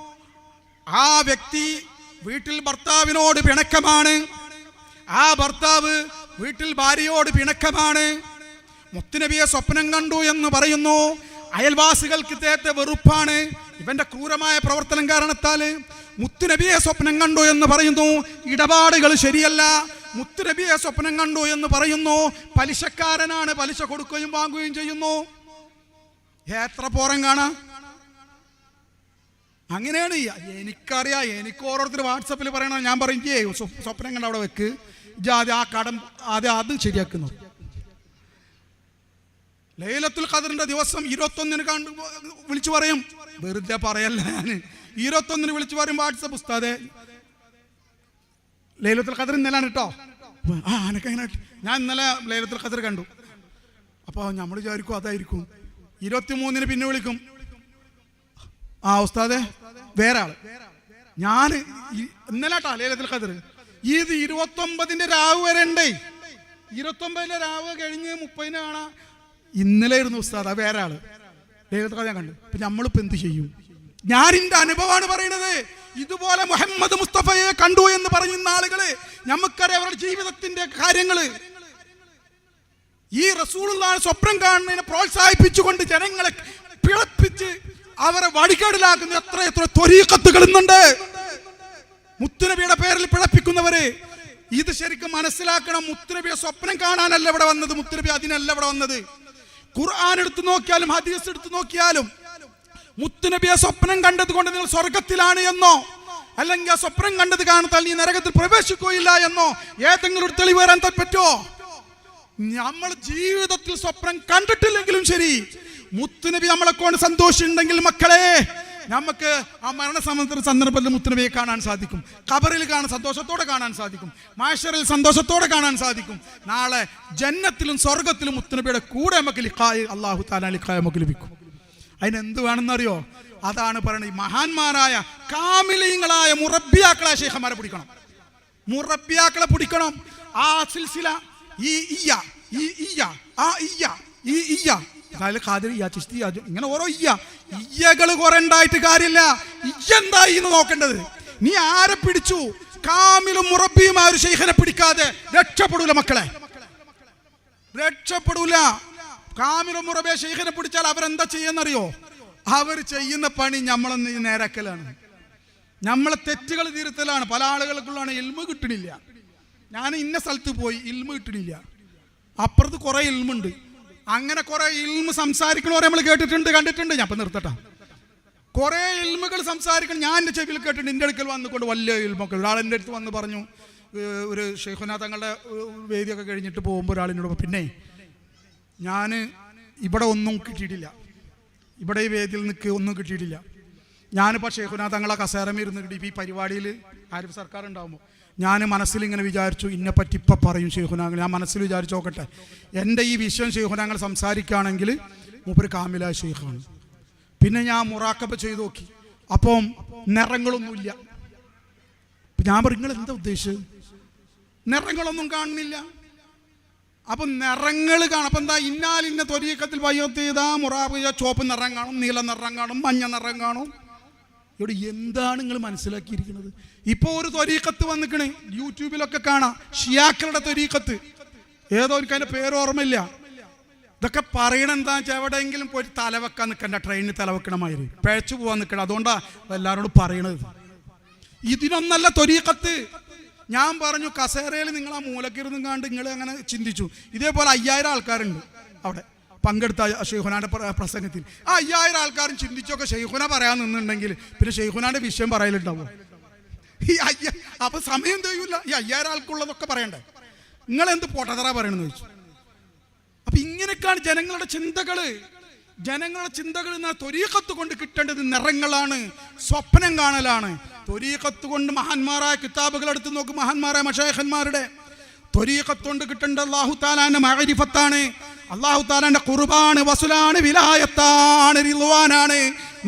ആ വ്യക്തി വീട്ടിൽ ഭർത്താവിനോട് പിണക്കമാണ്, ആ ഭർത്താവ് വീട്ടിൽ ഭാര്യയോട് പിണക്കമാണ്. മുത്തുനബിയെ സ്വപ്നം കണ്ടു എന്ന് പറയുന്നു. അയൽവാസികൾക്ക് ഇദ്ദേഹത്തെ വെറുപ്പാണ്. ഇവന്റെ ക്രൂരമായ പ്രവർത്തനം കാരണത്താൽ മുത്തുനബിയെ സ്വപ്നം കണ്ടു എന്ന് പറയുന്നു. ഇടപാടുകൾ ശരിയല്ല. മുത്തുനബിയെ സ്വപ്നം കണ്ടു എന്ന് പറയുന്നു. പലിശക്കാരനാണ്, പലിശ കൊടുക്കുകയും വാങ്ങുകയും ചെയ്യുന്നു. എത്ര പോരം കാണാം. അങ്ങനെയാണ്. എനിക്കറിയാം, എനിക്ക് ഓരോരുത്തർ വാട്സപ്പിൽ പറയണം, ഞാൻ പറയും സ്വപ്നം കണ്ട അവിടെ വെക്ക്, ആ കടം അത് ശരിയാക്കുന്നു. ലൈലത്തുൽ ഖദറിന്റെ ദിവസം 21-ന് വിളിച്ചു പറയും. വെറുതെ പറയല്ല, ഞാൻ 21-ന് വിളിച്ചു പറയും വാട്സപ്പ്, ഉസ്താദേ ലൈലത്തുൽ ഖദർ ഇന്നലാണ് കേട്ടോ. എനക്കെങ്ങനെ, ഞാൻ ഇന്നലെ ലൈലത്തുൽ ഖദർ കണ്ടു. അപ്പോൾ നമ്മൾ വിചാരിക്കും അതായിരിക്കും. 23-ന് പിന്നെ വിളിക്കും, ഉസ്താദേ വേറെ ആള്, ഞാൻ ഇന്നലാട്ടാ ലൈലത്തുൽ ഖദർ. ഇത് 29-ന്റെ രാവ് വരെ ഉണ്ടേ. 29-ന്റെ രാവ് കഴിഞ്ഞ് 30-ന് കാണാം. ഇന്നലെ ഇരുന്നു ഉസ്താദ്, വേറെ ആള് ലൈലത്തുൽ ഖദർ ഞാൻ കണ്ടു. പിന്നെ നമ്മളിപ്പോ എന്ത് ചെയ്യും? ഞാൻ എന്റെ അനുഭവമാണ് പറയുന്നത്. ഇതുപോലെ മുഹമ്മദ് മുസ്തഫയെ കണ്ടു എന്ന് പറയുന്ന ആളുകള്, നമുക്കറിയാം അവരുടെ ജീവിതത്തിന്റെ കാര്യങ്ങള്. ഈ റസൂലുള്ളാഹിയെ സ്വപ്നം കാണുന്നതിനെ പ്രോത്സാഹിപ്പിച്ചുകൊണ്ട് ജനങ്ങളെ പിളപ്പിച്ച് അവരെ വഴികേടിലാക്കുന്ന എത്ര ത്വരീഖത്തുകൾ ഇന്നുണ്ട്. മുത്തുനബിയുടെ പേരിൽ പിഴപ്പിക്കുന്നവര്. ഇത് ശരിക്കും മനസ്സിലാക്കണം. മുത്തുനബിയെ സ്വപ്നം കാണാനല്ല ഇവിടെ വന്നത്, മുത്തുനബി അതിനല്ല ഇവിടെ വന്നത്. ഖുർആൻ എടുത്തു നോക്കിയാലും ഹദീസ് എടുത്തു നോക്കിയാലും മുത്തുനബിയെ സ്വപ്നം കണ്ടത് കൊണ്ട് നിങ്ങൾ സ്വർഗത്തിലാണ് എന്നോ, അല്ലെങ്കിൽ ആ സ്വപ്നം കണ്ടത് കാണത്താൽ നീ നരകത്തിൽ പ്രവേശിക്കുകയില്ല എന്നോ ഏതെങ്കിലും ഒരു തെളിവ് വരാൻ പറ്റുമോ? നമ്മൾ ജീവിതത്തിൽ സ്വപ്നം കണ്ടിട്ടില്ലെങ്കിലും ശരി, മുത്തുനബി നമ്മളെ കൊണ്ട് സന്തോഷമുണ്ടെങ്കിൽ മക്കളെ, നമുക്ക് ആ മരണസമയത്തിന് സന്ദർഭത്തിൽ മുത്തുനബിയെ കാണാൻ സാധിക്കും. ഖബറിൽ കാണാൻ സന്തോഷത്തോടെ കാണാൻ സാധിക്കും. മാശറിൽ സന്തോഷത്തോടെ കാണാൻ സാധിക്കും. നാളെ ജന്നത്തിലും സ്വർഗത്തിലും മുത്തുനബിയുടെ കൂടെ നമുക്ക് ലിഖായ്, അല്ലാഹു തആല ലിഖായ് നമുക്ക് ലഭിക്കും. അതിനെന്ത് വേണമെന്നറിയോ? അതാണ് പറയുന്നത്, ഈ മഹാന്മാരായ കാമിലീങ്ങളായ മുറബ്ബിയാക്കളായ ശൈഖന്മാരെ പിടിക്കണം. മുറബ്ബിയാക്കളെ പിടിക്കണം. ആ സിൽസില, ഇങ്ങനെ ഓരോ ഇയ്യകൾ കുറെ ഉണ്ടായിട്ട് കാര്യമില്ല. ഇയ്യെന്തായി എന്ന് നോക്കേണ്ടത്. നീ ആരെ പിടിച്ചു? കാമിലും മുറബ്ബിയുമായ ഒരു ശൈഖിനെ പിടിക്കാതെ രക്ഷപ്പെടൂല മക്കളെ, രക്ഷപ്പെടൂല. കാമിലും മുറബ്ബിയ ശൈഖിനെ പിടിച്ചാൽ അവരെന്താ ചെയ്യുന്നറിയോ? അവർ ചെയ്യുന്ന പണി നമ്മളൊന്ന് നേരാക്കലാണ്, നമ്മളെ തെറ്റുകൾ തിരുത്തലാണ്. പല ആളുകൾക്കുള്ളതാണ് ഇൽമ കിട്ടണില്ല. ഞാൻ ഇന്ന സ്ഥലത്ത് പോയി, ഇൽമ കിട്ടണില്ല. അപ്പുറത്ത് കുറെ ഇൽമുണ്ട്. അങ്ങനെ കുറെ ഇൽമ സംസാരിക്കണവരെ നമ്മൾ കേട്ടിട്ടുണ്ട്, കണ്ടിട്ടുണ്ട്. ഞാൻ ഇപ്പം നിർത്തട്ടെ. കുറെ ഇൽമുകൾ സംസാരിക്കണം ഞാൻ എൻ്റെ ചെവിയിൽ കേട്ടിട്ടുണ്ട്. എൻ്റെ അടുക്കൽ വന്നുകൊണ്ട് വലിയ ഇൽമൊക്കെ ഒരാൾ എൻ്റെ അടുത്ത് വന്ന് പറഞ്ഞു, ഒരു ശൈഖുനാ തങ്ങളുടെ വേദിയൊക്കെ കഴിഞ്ഞിട്ട് പോകുമ്പോൾ ഒരാളിനോട്, പിന്നെ ഞാൻ ഇവിടെ ഒന്നും കിട്ടിയിട്ടില്ല, ഇവിടെ ഈ വേദിയിൽ നിൽക്ക് ഒന്നും കിട്ടിയിട്ടില്ല. ഞാനിപ്പോൾ ശൈഖുനാ തങ്ങളെ കസേരമിരുന്ന് ഈ പരിപാടിയിൽ ആരിഫ് സർക്കാർ ഉണ്ടാകുമ്പോൾ ഞാൻ മനസ്സിലിങ്ങനെ വിചാരിച്ചു, ഇന്നെപ്പറ്റി ഇപ്പം പറയും ശൈഖുനാങ്ങൾ. ഞാൻ മനസ്സിൽ വിചാരിച്ചു നോക്കട്ടെ, എൻ്റെ ഈ വിഷയം ശൈഖുനാങ്ങൾ സംസാരിക്കുകയാണെങ്കിൽ മൂപ്പര് കാമിലായ ശൈഖാണ്. പിന്നെ ഞാൻ മുറാക്കബ ചെയ്ത് നോക്കി, അപ്പം നിറങ്ങളൊന്നുമില്ല. ഞാൻ പറയും, നിങ്ങൾ എന്താ ഉദ്ദേശിച്ചത്? നിറങ്ങളൊന്നും കാണുന്നില്ല. അപ്പം നിറങ്ങൾ കാണും. അപ്പം എന്താ, ഇന്ന ത്വരീഖത്തിൽ വയ്യത്ത് ചെയ്താൽ മുറാബ് ചുവപ്പ് നിറം കാണും, നീല നിറം കാണും, മഞ്ഞ നിറം കാണും. ഇവിടെ എന്താണ് നിങ്ങൾ മനസ്സിലാക്കിയിരിക്കുന്നത്? ഇപ്പോൾ ഒരു ത്വരീഖത്ത് വന്നിക്കണേ, യൂട്യൂബിലൊക്കെ കാണാം, ഷിയാക്കളുടെ ത്വരീഖത്ത്. ഏതോ എനിക്ക് അതിൻ്റെ പേര് ഓർമ്മയില്ല. ഇതൊക്കെ പറയണ എന്താ വെച്ചാൽ എവിടെയെങ്കിലും പോയിട്ട് തലവെക്കാൻ നിൽക്കണ്ട, ട്രെയിനിൽ തലവെക്കണമാതിരി പിഴച്ചു പോകാൻ നിൽക്കണം. അതുകൊണ്ടാണ് എല്ലാവരോടും പറയണത്. ഇതിനൊന്നല്ല ത്വരീഖത്ത്. ഞാൻ പറഞ്ഞു, കസേരയിൽ നിങ്ങൾ ആ മൂലക്കിരുന്നും കണ്ട് നിങ്ങൾ അങ്ങനെ ചിന്തിച്ചു. ഇതേപോലെ 5000 ആൾക്കാരുണ്ട് അവിടെ പങ്കെടുത്ത ഷെയ്ഖുനാന്റെ പ്രസംഗത്തിൽ. ആ 5000 ആൾക്കാരും ചിന്തിച്ചൊക്കെ ഷെയ്ഖുന പറയാൻ നിന്നുണ്ടെങ്കിൽ പിന്നെ ഷെയ്ഖുനാന്റെ വിഷയം പറയലുണ്ടാവും. അപ്പൊ സമയം ചെയ്യൂല. ഈ 5000 ആൾക്കുള്ളതൊക്കെ പറയണ്ടേ? നിങ്ങളെന്ത് പൊട്ടതറ പറയണമെന്ന് ചോദിച്ചു. അപ്പൊ ഇങ്ങനെയൊക്കെയാണ് ജനങ്ങളുടെ ചിന്തകള്. ജനങ്ങളുടെ ചിന്തകൾ ത്വരീഖത്ത് കൊണ്ട് കിട്ടേണ്ടത് നിറങ്ങളാണ്, സ്വപ്നം കാണലാണ്. ത്വരീഖത്ത് കൊണ്ട് മഹാന്മാരായ കിതാബുകൾ എടുത്ത് നോക്ക്, മഹാന്മാരായ മശായിഖന്മാരുടെ ത്വരീഖത്ത് കൊണ്ട് കിട്ടേണ്ട അല്ലാഹു തആലാന്റെ മഅരിഫത്താണ്, അല്ലാഹു തആലാന്റെ ഖുർബാണ്, വസുലാണ്, വിലായത്താണ്, റിദ്വാനാണ്.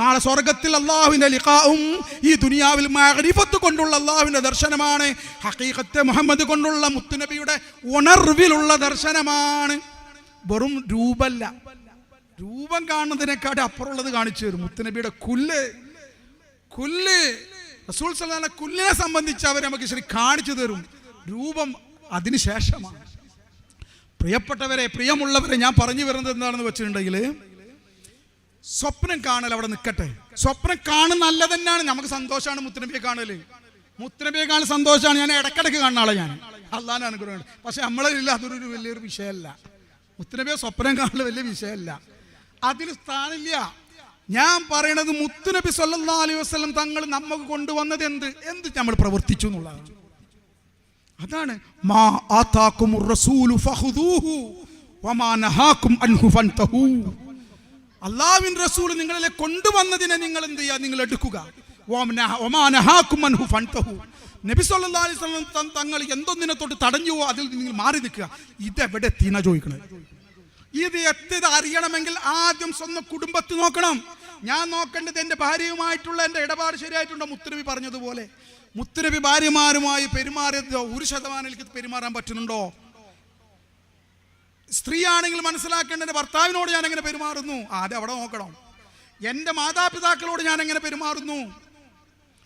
നാളെ സ്വർഗത്തിൽ അല്ലാഹുവിന്റെ ലിഖാഉം ഈ ദുനിയാവിൽ മഅരിഫത്ത് കൊണ്ടുള്ള അല്ലാഹുവിന്റെ ദർശനമാണ്. ഹഖീഖത്തെ മുഹമ്മദ് കൊണ്ടുള്ള മുത്തുനബിയുടെ ഉണർവിലുള്ള ദർശനമാണ്. വെറും രൂപല്ല, രൂപം കാണുന്നതിനെക്കാട്ടി അപ്പുറമുള്ളത് കാണിച്ചു തരും. മുത്തുനബിയുടെ കുല്ല് റസൂൽ സല്ലല്ലാഹു അലൈഹി വസല്ലം കുല്ലിനെ സംബന്ധിച്ച് അവർ നമുക്ക് ശരി കാണിച്ചു തരും. രൂപം അതിന് ശേഷമാണ്. പ്രിയപ്പെട്ടവരെ, പ്രിയമുള്ളവരെ, ഞാൻ പറഞ്ഞു വരുന്നത് എന്താണെന്ന് വെച്ചിട്ടുണ്ടെങ്കിൽ, സ്വപ്നം കാണൽ അവിടെ നിൽക്കട്ടെ. സ്വപ്നം കാണുന്ന നല്ല തന്നെയാണ്, നമുക്ക് സന്തോഷമാണ് മുത്തുനബിയെ കാണല്. മുത്തുനബിയെ കാണൽ സന്തോഷമാണ്. ഞാൻ ഇടക്കിടക്ക് കാണുന്ന ആളെ, ഞാൻ അള്ളാഹിന്റെ അനുഗ്രഹം. പക്ഷെ നമ്മളില്ല, അതൊരു വലിയൊരു വിഷയമല്ല. മുത്തുനബിയെ സ്വപ്നം കാണൽ വലിയ വിഷയമല്ല, അതിൽ സ്ഥാനമില്ല. ഞാൻ പറയണത് മുത്തുനബി സല്ലല്ലാഹു അലൈഹി വസല്ലം തങ്ങൾ നമുക്ക് കൊണ്ടുവന്നത് എന്ത് നമ്മൾ പ്രവർത്തിച്ചു എന്നുള്ളതാണ്. അതാണ് മാ ആതാകുമുർ റസൂലു ഫഖുദൂഹു വമാ നഹാകും അൻഹു ഫൻതഹൂ. അല്ലാഹുവിന്റെ റസൂൽ നിങ്ങളെ കൊണ്ടുവന്നതിനെ നിങ്ങൾ എന്ത് ചെയ്യുക? നിങ്ങൾ എടുക്കുക. വമാ നഹാകും അൻഹു ഫൻതഹൂ. നബി സല്ലല്ലാഹു അലൈഹി വസല്ലം തങ്ങൾ എന്തൊന്നിനെ തൊട്ട് തടഞ്ഞുവോ അതിൽ നിങ്ങൾ മാറി നിൽക്കുക. ഇതെവിടെ എത്തിയെന്നാ ചോദിക്കണത്. ഇത് എത്തിയത് അറിയണമെങ്കിൽ ആദ്യം സ്വന്തം കുടുംബത്തിൽ നോക്കണം. ഞാൻ നോക്കേണ്ടത് എൻ്റെ ഭാര്യയുമായിട്ടുള്ള എൻ്റെ ഇടപാട് ശരിയായിട്ടുണ്ടോ? മുത്തുനബി പറഞ്ഞതുപോലെ മുത്തുനബി ഭാര്യമാരുമായി പെരുമാറിയത് 100% എനിക്ക് പെരുമാറാൻ പറ്റുന്നുണ്ടോ? സ്ത്രീ ആണെങ്കിൽ മനസ്സിലാക്കേണ്ട എൻ്റെ ഭർത്താവിനോട് ഞാൻ എങ്ങനെ പെരുമാറുന്നു, ആദ്യം അവിടെ നോക്കണം. എൻ്റെ മാതാപിതാക്കളോട് ഞാൻ എങ്ങനെ പെരുമാറുന്നു,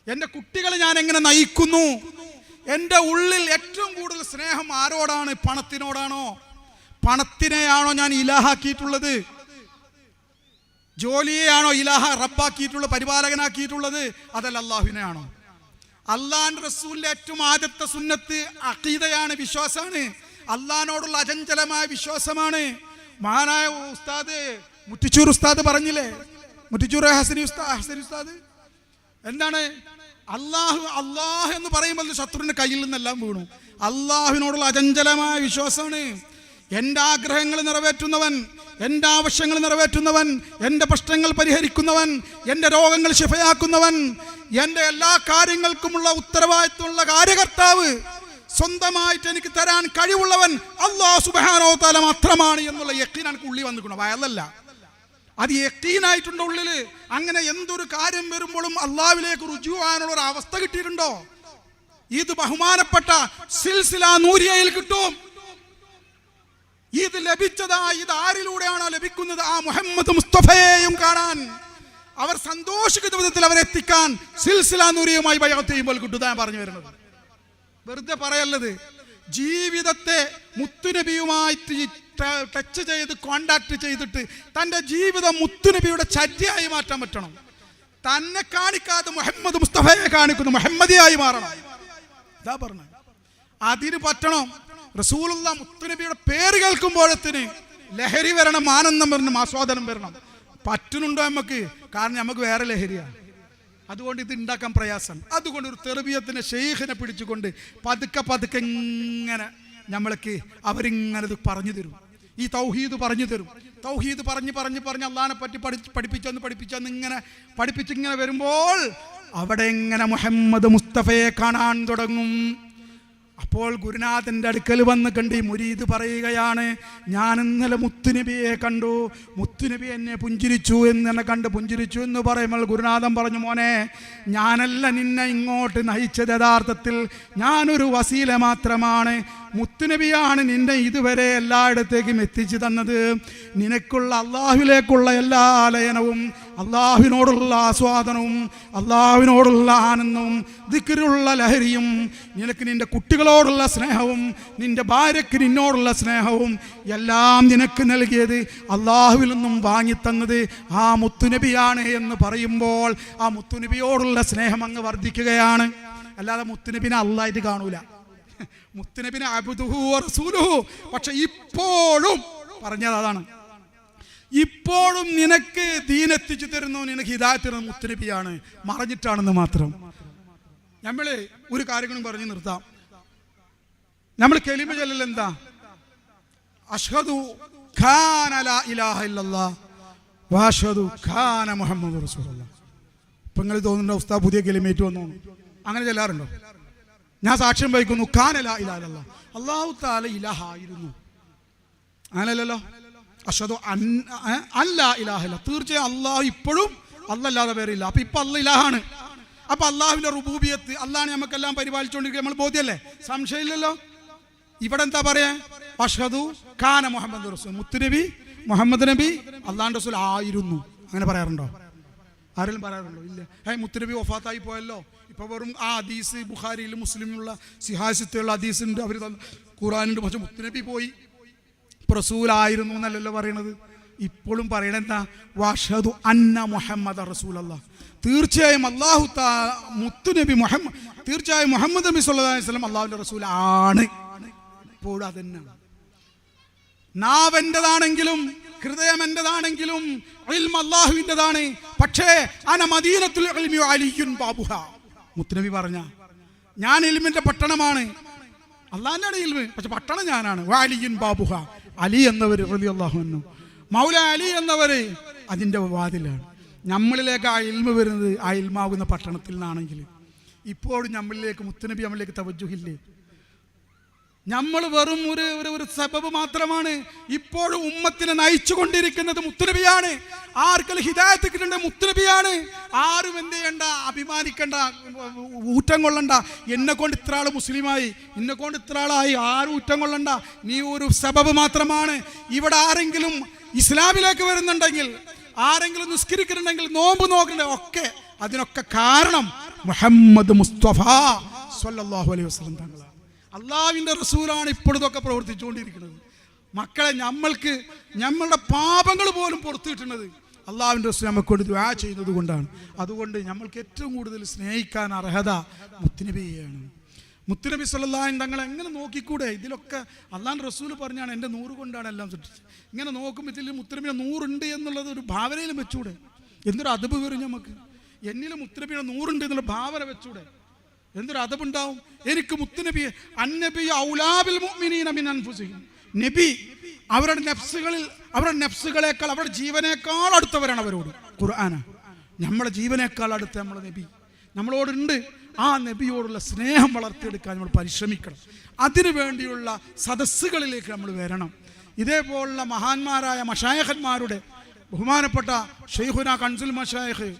എൻ്റെ കുട്ടികളെ ഞാൻ എങ്ങനെ നയിക്കുന്നു, എൻ്റെ ഉള്ളിൽ ഏറ്റവും കൂടുതൽ സ്നേഹം ആരോടാണ്? പണത്തിനോടാണോ? പണത്തിനെയാണോ ഞാൻ ഇലാഹാക്കിയിട്ടുള്ളത്? ജോലിയെയാണോ ഇലാഹ റബ്ബാക്കിയിട്ടുള്ളത്, പരിപാലകനാക്കിയിട്ടുള്ളത്? അതല്ല അള്ളാഹുവിനെയാണോ? അള്ളാഹിന്റെ റസൂലിന്റെ ഏറ്റവും ആദ്യത്തെ സുന്നത്ത് അഖീദയാണ്, വിശ്വാസമാണ്. അള്ളാഹിനോടുള്ള അചഞ്ചലമായ വിശ്വാസമാണ്. മഹാനായ ഉസ്താദ് മുട്ടിച്ചൂർ ഉസ്താദ് പറഞ്ഞില്ലേ, മുട്ടിച്ചൂർ ഹസനി ഉസ്താദ് എന്താണ്? അള്ളാഹു എന്ന് പറയുമ്പോൾ ശത്രുവിന്റെ കയ്യിൽ നിന്നെല്ലാം വീണു. അള്ളാഹുവിനോടുള്ള അചഞ്ചലമായ വിശ്വാസമാണ്. എൻ്റെ ആഗ്രഹങ്ങൾ നിറവേറ്റുന്നവൻ, എൻ്റെ ആവശ്യങ്ങൾ നിറവേറ്റുന്നവൻ, എൻ്റെ പ്രശ്നങ്ങൾ പരിഹരിക്കുന്നവൻ, എൻ്റെ രോഗങ്ങൾ ശിഫയാക്കുന്നവൻ, എൻ്റെ എല്ലാ കാര്യങ്ങൾക്കുമുള്ള ഉത്തരവാദിത്വമുള്ള കാര്യകർത്താവ്, സ്വന്തമായിട്ട് എനിക്ക് തരാൻ കഴിവുള്ളവൻ അല്ലാഹു സുബ്ഹാനഹു വ തആല മാത്രമാണ് എന്നുള്ള യഖീൻ എനിക്ക് ഉള്ളിൽ വന്നിക്കണം. വയലല്ല, അത് യഖീനായിട്ടുണ്ട് ഉള്ളിൽ. അങ്ങനെ എന്തൊരു കാര്യം വരുമ്പോഴും അള്ളാഹുവിലേക്ക് റുജു ആവാനുള്ള ഒരു അവസ്ഥ കിട്ടിയിട്ടുണ്ടോ? ഇത് ബഹുമാനപ്പെട്ട സിൽസില നൂരിയയിൽ കിട്ടും. ഇത് ലഭിച്ചതാ, ഇത് ആരിലൂടെയാണോ ലഭിക്കുന്നത്? ആ മുഹമ്മദ് മുസ്തഫയെയും കാണാൻ, അവർ സന്തോഷിക്കുന്ന വിധത്തിൽ അവരെ എത്തിക്കാൻ സിൽസില നൂരിയുമായി ബൈഅത്ത് ചെയ്യുമ്പോൾ കിട്ടും. ഞാൻ പറഞ്ഞു വരുന്നത് വെറുതെ പറയല്ലത്. ജീവിതത്തെ മുത്തുനബിയുമായിട്ട് ടച്ച് ചെയ്ത് കോണ്ടാക്ട് ചെയ്തിട്ട് തൻ്റെ ജീവിതം മുത്തുനബിയുടെ ചര്യയായി മാറ്റാൻ പറ്റണം. തന്നെ കാണിക്കാതെ മുഹമ്മദ് മുസ്തഫയെ കാണിക്കുന്നു, മുഹമ്മദിയായി മാറണം. ഇതാ പറഞ്ഞത്. അതിന് പറ്റണം. റസൂലുള്ള മുത്തുനബിയുടെ പേര് കേൾക്കുമ്പോഴത്തിന് ലഹരി വരണം, ആനന്ദം വരണം, ആസ്വാദനം വരണം. പറ്റുന്നുണ്ടോ നമുക്ക്? കാരണം നമുക്ക് വേറെ ലഹരിയാണ്. അതുകൊണ്ട് ഇത് ഉണ്ടാക്കാൻ പ്രയാസം. അതുകൊണ്ട് ഒരു തെർബിയത്തിൻ്റെ ഷെയ്ഖിനെ പിടിച്ചുകൊണ്ട് പതുക്കെ ഇങ്ങനെ നമ്മൾക്ക് അവരിങ്ങനെ ഇത് പറഞ്ഞു തരും. ഈ തൗഹീദ് പറഞ്ഞു തരും. തൗഹീദ് പറഞ്ഞ് അള്ളാഹിനെ പറ്റി പഠിപ്പിച്ചെന്ന് ഇങ്ങനെ പഠിപ്പിച്ചിങ്ങനെ വരുമ്പോൾ അവിടെ ഇങ്ങനെ മുഹമ്മദ് മുസ്തഫയെ കാണാൻ തുടങ്ങും. അപ്പോൾ ഗുരുനാഥൻ്റെ അടുക്കൽ വന്ന് കണ്ട് ഈ മുരീദ് പറയുകയാണ്, ഞാൻ ഇന്നലെ മുത്തുനബിയെ കണ്ടു, മുത്തുനബി എന്നെ പുഞ്ചിരിച്ചു എന്നെ കണ്ട് പുഞ്ചിരിച്ചു എന്ന് പറയുമ്പോൾ ഗുരുനാഥൻ പറഞ്ഞു, മോനെ ഞാനല്ല നിന്നെ ഇങ്ങോട്ട് നയിച്ചത്, യഥാർത്ഥത്തിൽ ഞാനൊരു വസീല മാത്രമാണ്. മുത്തുനബിയാണ് നിന്നെ ഇതുവരെ എല്ലായിടത്തേക്കും എത്തിച്ചു തന്നത്. നിനക്കുള്ള അള്ളാഹുവിലേക്കുള്ള എല്ലാ ലയനവും, അള്ളാഹുവിനോടുള്ള ആസ്വാദനവും, അള്ളാഹുവിനോടുള്ള ആനന്ദവും, ദിക്റിലുള്ള ലഹരിയും, നിനക്ക് നിൻ്റെ കുട്ടികളോടുള്ള സ്നേഹവും, നിൻ്റെ ഭാര്യയ്ക്ക് നിന്നോടുള്ള സ്നേഹവും എല്ലാം നിനക്ക് നൽകിയത്, അള്ളാഹുവിൽ നിന്നും വാങ്ങിത്തന്നത് ആ മുത്തുനബിയാണ് എന്ന് പറയുമ്പോൾ ആ മുത്തുനബിയോടുള്ള സ്നേഹം അങ്ങ് വർദ്ധിക്കുകയാണ്. അല്ലാതെ മുത്തുനബിനെ അള്ളായിട്ട് കാണൂല, മുത്തുനബിനെ അബ്ദുഹു വ റസൂലുഹു. പക്ഷെ ഇപ്പോഴും പറഞ്ഞത് അതാണ്, ഇപ്പോഴും നിനക്ക് ദീനെത്തിച്ചു തരുന്നു, നിനക്ക് ഹിദായത്ത് തരുന്ന മുത്തുനബിയാണ്, മറഞ്ഞിട്ടാണെന്ന് മാത്രം. നമ്മൾ ഒരു കാര്യങ്ങളും പറഞ്ഞു നിർത്താം. നമ്മൾ കലിമ ചൊല്ലൽ എന്താ? അഷ്ഹദു ഖാന ലാ ഇലാഹ ഇല്ലല്ലാഹ് വഅഷ്ഹദു ഖാന മുഹമ്മദുർ റസൂലുള്ളാഹ്. ഇപ്പം നിങ്ങൾ തോന്നുന്നുണ്ടോ ഉസ്താദ് പുതിയ കലിമേറ്റ് വന്നു? അങ്ങനെ ചെല്ലാറുണ്ടോ? ഞാൻ സാക്ഷ്യം വഹിക്കുന്നു, ഖാന ലാ ഇലാഹ ഇല്ലല്ലാഹ്, അല്ലാഹു തആല ഇലാഹായിരുന്നു. അങ്ങനെയല്ലല്ലോ. അഷ്ഹദു അല്ലാ ഇലാഹ ഇല്ലല്ലാഹ്, തീർച്ചയായും അള്ളാഹു ഇപ്പോഴും അല്ലാതെ വേറില്ല. അപ്പൊ ഇപ്പൊ അല്ലാഹ് ഇലാഹാണ്. അപ്പൊ അള്ളാഹുവിന്റെ റുബൂബിയത്ത്, അള്ളാഹാണ് നമുക്കെല്ലാം പരിപാലിച്ചുകൊണ്ടിരിക്കുക, നമ്മൾ ബോധ്യല്ലേ? സംശയമില്ലല്ലോ. ഇവിടെ എന്താ പറയാ? അഷ്ഹദു ഖാന മുഹമ്മദ് റസൂൽ, മുത്തുനബി മുഹമ്മദ് നബി അള്ളാഹുവിന്റെ റസൂൽ ആയിരുന്നു. അങ്ങനെ പറയാറുണ്ടോ? ആരെങ്കിലും പറയാറുണ്ടോ? ഇല്ല. മുത്തുനബി വഫാത്തായി പോയല്ലോ. ഇപ്പൊ വെറും ആ ഹദീസ് ബുഖാരിയിലും മുസ്ലിമിലുള്ള സിഹാസിത്തുള്ള ഹദീസുണ്ട്, അവർ ഖുർആനുണ്ട്. പക്ഷെ മുത്തുനബി പോയി, റസൂലായിരുന്നു എന്നല്ലല്ലോ പറയണത്. ഇപ്പോഴും പറയണെന്താ? വഅഷ്ഹദു അന്ന മുഹമ്മദ് റസൂലല്ലാഹ്, തീർച്ചയായും അല്ലാഹു മുത്തുനബി മുഹമ്മദ്, തീർച്ചയായും മുഹമ്മദ് നബി സല്ലല്ലാഹു അലൈഹി വസല്ലം അല്ലാഹുവിന്റെ റസൂൽ ആണ്. ഇപ്പോഴും അതന്നെയാണ്. നാവ് എന്റേതാണെങ്കിലും ഹൃദയം എന്റേതാണെങ്കിലും ഇൽമ് അല്ലാഹുവിൻ്റെതാണ്. പക്ഷേ അന മദീനത്തുൽ ഇൽമി അലിയുൻ ബാബുഹ, മുത്തുനബി പറഞ്ഞ, ഞാൻ ഇൽമിന്റെ പട്ടണമാണ്. അള്ളാഹിന്റെ ഇൽമ്, പക്ഷെ പട്ടണം ഞാനാണ്. അലിയുൻ ബാബുഹ, അലി എന്നവര് റളിയല്ലാഹു അൻഹു, മൗല അലി എന്നവര് അതിൻ്റെ വാതിലാണ്. നമ്മളിലേക്ക് ആ ഇൽമ് വരുന്നത് ആ ഇൽമാകുന്ന പട്ടണത്തിൽ നിന്നാണെങ്കിൽ ഇപ്പോഴും നമ്മളിലേക്ക് മുത്തുനബി നമ്മളിലേക്ക് തവജ്ജുഹില്ലേ? നമ്മൾ വെറും ഒരു സബബ് മാത്രമാണ്. ഇപ്പോഴും ഉമ്മത്തിനെ നയിച്ചു കൊണ്ടിരിക്കുന്നത് മുത്തുനബിയാണ്. ആർക്കെങ്കിലും ഹിദായത്ത് കിട്ടേണ്ട മുത്തുനബിയാണ്. ആരും എന്ത് ചെയ്യണ്ട, അഭിമാനിക്കണ്ട, ഊറ്റം കൊള്ളണ്ട. എന്നെ കൊണ്ട് ഇത്ര ആൾ മുസ്ലിമായി, എന്നെ കൊണ്ട് ഇത്ര ആളായി, ആരും ഊറ്റം കൊള്ളണ്ട. നീ ഒരു സബബ് മാത്രമാണ്. ഇവിടെ ആരെങ്കിലും ഇസ്ലാമിലേക്ക് വരുന്നുണ്ടെങ്കിൽ, ആരെങ്കിലും നിസ്കരിക്കുന്നുണ്ടെങ്കിൽ, നോമ്പ് നോക്കണ്ട, ഒക്കെ അതിനൊക്കെ കാരണം മുഹമ്മദ് മുസ്തഫ സ്വല്ലല്ലാഹു അലൈഹി വസല്ലം തങ്ങളാണ്. അള്ളാഹുവിൻ്റെ റസൂലാണ് ഇപ്പോഴതൊക്കെ പ്രവർത്തിച്ചുകൊണ്ടിരിക്കുന്നത്. മക്കളെ, നമ്മളുടെ പാപങ്ങൾ പോലും പുറത്തു കിട്ടുന്നത് അള്ളാഹുവിൻ്റെ റസൂൽ നമുക്കൊണ്ട് ദുആ ചെയ്യുന്നത് കൊണ്ടാണ്. അതുകൊണ്ട് നമ്മൾക്ക് ഏറ്റവും കൂടുതൽ സ്നേഹിക്കാൻ അർഹത മുത്തുനബിയെയാണ്. മുത്തുനബി സല്ലല്ലാഹു അലൈഹി വസല്ലം തങ്ങൾ എങ്ങനെ നോക്കിക്കൂടെ? ഇതിലൊക്കെ അള്ളാഹുവിൻ്റെ റസൂൽ പറഞ്ഞാണ് എൻ്റെ 100 കൊണ്ടാണ് എല്ലാം സൃഷ്ടിച്ചത്. ഇങ്ങനെ നോക്കുമ്പോൾ ഇതിൽ മുത്തുനബിയുടെ 100 ഉണ്ട് എന്നുള്ളത് ഒരു ഭാവനയിലും വെച്ചൂടെ? എന്തൊരു അദബ് വരും നമുക്ക്. എന്നിലും മുത്തുനബിയുടെ 100 ഉണ്ട് എന്നുള്ള ഭാവന വെച്ചൂടെ? എന്തൊരു അദബുണ്ടാവും. എനിക്ക് മുത്തുനബിയെ, അന്നബി ഔലാ ബിൽ മുഅ്മിനീന മിൻ അൻഫുസിഹിം, നബി അവരുടെ നഫ്സുകളേക്കാൾ അവരുടെ ജീവനേക്കാൾ അടുത്തവരാണ് അവരോട്. ഖുർആന നമ്മളെ ജീവനേക്കാൾ അടുത്ത് നമ്മളെ നബി നമ്മളോടുണ്ട്. ആ നബിയോടുള്ള സ്നേഹം വളർത്തിയെടുക്കാൻ നമ്മൾ പരിശ്രമിക്കണം. അതിനു വേണ്ടിയുള്ള സദസ്സുകളിലേക്ക് നമ്മൾ വരണം. ഇതേപോലുള്ള മഹാന്മാരായ മശായഖന്മാരുടെ ബഹുമാനപ്പെട്ട ഷെയ്ഖുന കൻസുൽ മശായഖ്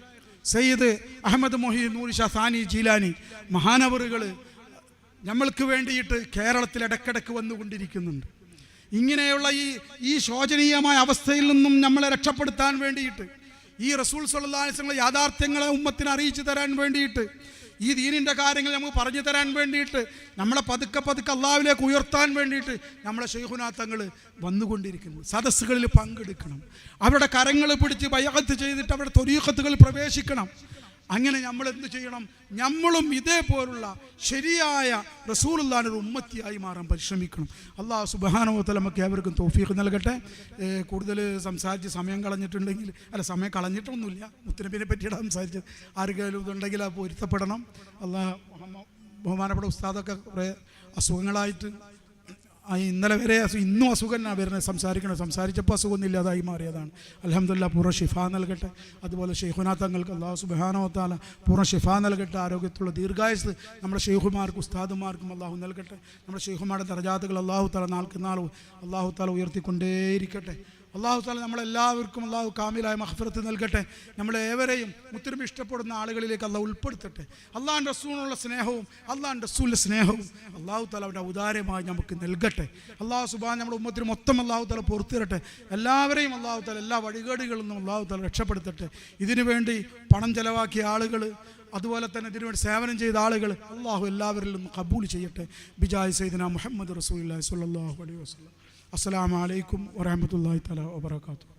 സയ്യിദ് അഹമ്മദ് മൊഹീദ്ദീൻ ഷാ സാനി ജീലാനി മഹാനവറുകൾ നമ്മൾക്ക് വേണ്ടിയിട്ട് കേരളത്തിൽ ഇടയ്ക്കിടയ്ക്ക് വന്നുകൊണ്ടിരിക്കുന്നുണ്ട്. ഇങ്ങനെയുള്ള ഈ ശോചനീയമായ അവസ്ഥയിൽ നിന്നും നമ്മളെ രക്ഷപ്പെടുത്താൻ വേണ്ടിയിട്ട്, ഈ റസൂൽ സ്വല്ലല്ലാഹു അലൈഹി വസല്ലം യാഥാർത്ഥ്യങ്ങളെ ഉമ്മത്തിന് അറിയിച്ചു തരാൻ വേണ്ടിയിട്ട്, ഈ ദീനിൻ്റെ കാര്യങ്ങൾ നമുക്ക് പറഞ്ഞു തരാൻ വേണ്ടിയിട്ട്, നമ്മളെ പതുക്കെ അള്ളാഹുവിലേക്ക് ഉയർത്താൻ വേണ്ടിയിട്ട് നമ്മളെ ശൈഖുനാ തങ്ങൾ വന്നുകൊണ്ടിരിക്കുന്നു. സദസ്സുകളിൽ പങ്കെടുക്കണം, അവരുടെ കരങ്ങൾ പിടിച്ച് ബൈഅത്ത് ചെയ്തിട്ട് അവരുടെ ത്വരീഖത്തുകളിൽ പ്രവേശിക്കണം. അങ്ങനെ നമ്മൾ എന്ത് ചെയ്യണം? നമ്മളും ഇതേപോലുള്ള ശരിയായ റസൂലുള്ളാഹിയുടെ ഒരു ഉമ്മത്തിയായി മാറാൻ പരിശ്രമിക്കണം. അല്ലാഹു സുബ്ഹാനഹു വ തആല നമുക്ക് ഏവർക്കും തൗഫീഖ് നൽകട്ടെ. കൂടുതൽ സംസാരിച്ച് സമയം കളഞ്ഞിട്ടുണ്ടെങ്കിൽ, സമയം കളഞ്ഞിട്ടൊന്നുമില്ല, മുത്തുനബിനെ പറ്റിയാണ് സംസാരിച്ചത്. ആർക്കെങ്കിലും ഇതുണ്ടെങ്കിൽ അത് പൊരുത്തപ്പെടണം. ബഹുമാനപ്പെട്ട ഉസ്താദൊക്കെ കുറേ അസുഖങ്ങളായിട്ട് ഇന്നലെ വരെ ഇന്നും അസുഖനാണ് വരുന്നത്. സംസാരിച്ചപ്പോൾ അസുഖമൊന്നും ഇല്ലാതായി മാറിയതാണ്. അൽഹംദുലില്ലാഹ് പൂർണ്ണ ഷിഫ നൽകട്ടെ. അതുപോലെ ശൈഖുനാ തങ്ങൾക്ക് അല്ലാഹു സുബ്ഹാനഹു വ തആല പൂർണ്ണ ഷിഫ നൽകട്ടെ. ആരോഗ്യത്തുള്ള ദീർഘായുസ് നമ്മുടെ ശൈഖുമാർക്കും ഉസ്താദുമാർക്കും അല്ലാഹു നൽകട്ടെ. നമ്മുടെ ശൈഖുമാരുടെ ദറജാത്തുകൾ അല്ലാഹു തആല നാൾക്ക് നാൾ അല്ലാഹു തആല ഉയർത്തിക്കൊണ്ടേയിരിക്കട്ടെ. അല്ലാഹു തആല നമ്മളെല്ലാവർക്കും അല്ലാഹു കാമിലായ മഗ്ഫിറത്ത് നൽകട്ടെ. നമ്മളേവരെയും മുത്തനബി ഇഷ്ടപ്പെടുന്ന ആളുകളിലേക്ക് അല്ലാഹു ഉൾപ്പെടുത്തട്ടെ. അല്ലാഹുവിൻ്റെ റസൂലിനുള്ള സ്നേഹവും അല്ലാഹുവിൻ്റെ റസൂലിൻ്റെ സ്നേഹവും അല്ലാഹു തആല അവരുടെ ഔദാര്യമായി നമുക്ക് നൽകട്ടെ. അല്ലാഹു സുബ്ഹാനഹു നമ്മുടെ ഉമ്മത്തിന് മൊത്തം അല്ലാഹു തആല പുറത്തു തരട്ടെ. എല്ലാവരെയും അല്ലാഹു തആല എല്ലാ വഴികേടുകളിൽ നിന്നും അല്ലാഹു തആല രക്ഷപ്പെടുത്തട്ടെ. ഇതിനു വേണ്ടി പണം ചെലവാക്കിയ ആളുകൾ, അതുപോലെ തന്നെ ഇതിനുവേണ്ടി സേവനം ചെയ്ത ആളുകൾ അല്ലാഹു എല്ലാവരിൽ നിന്നും ഖബൂൽ ചെയ്യട്ടെ. ബിജായി സയ്യിദിനാ മുഹമ്മദ് റസൂലുള്ളാഹി സ്വല്ലല്ലാഹു അലൈഹി വസല്ലം. അസ്സലാമു അലൈക്കും വറഹ്മത്തുള്ളാഹി തആല വബറകാതുഹു.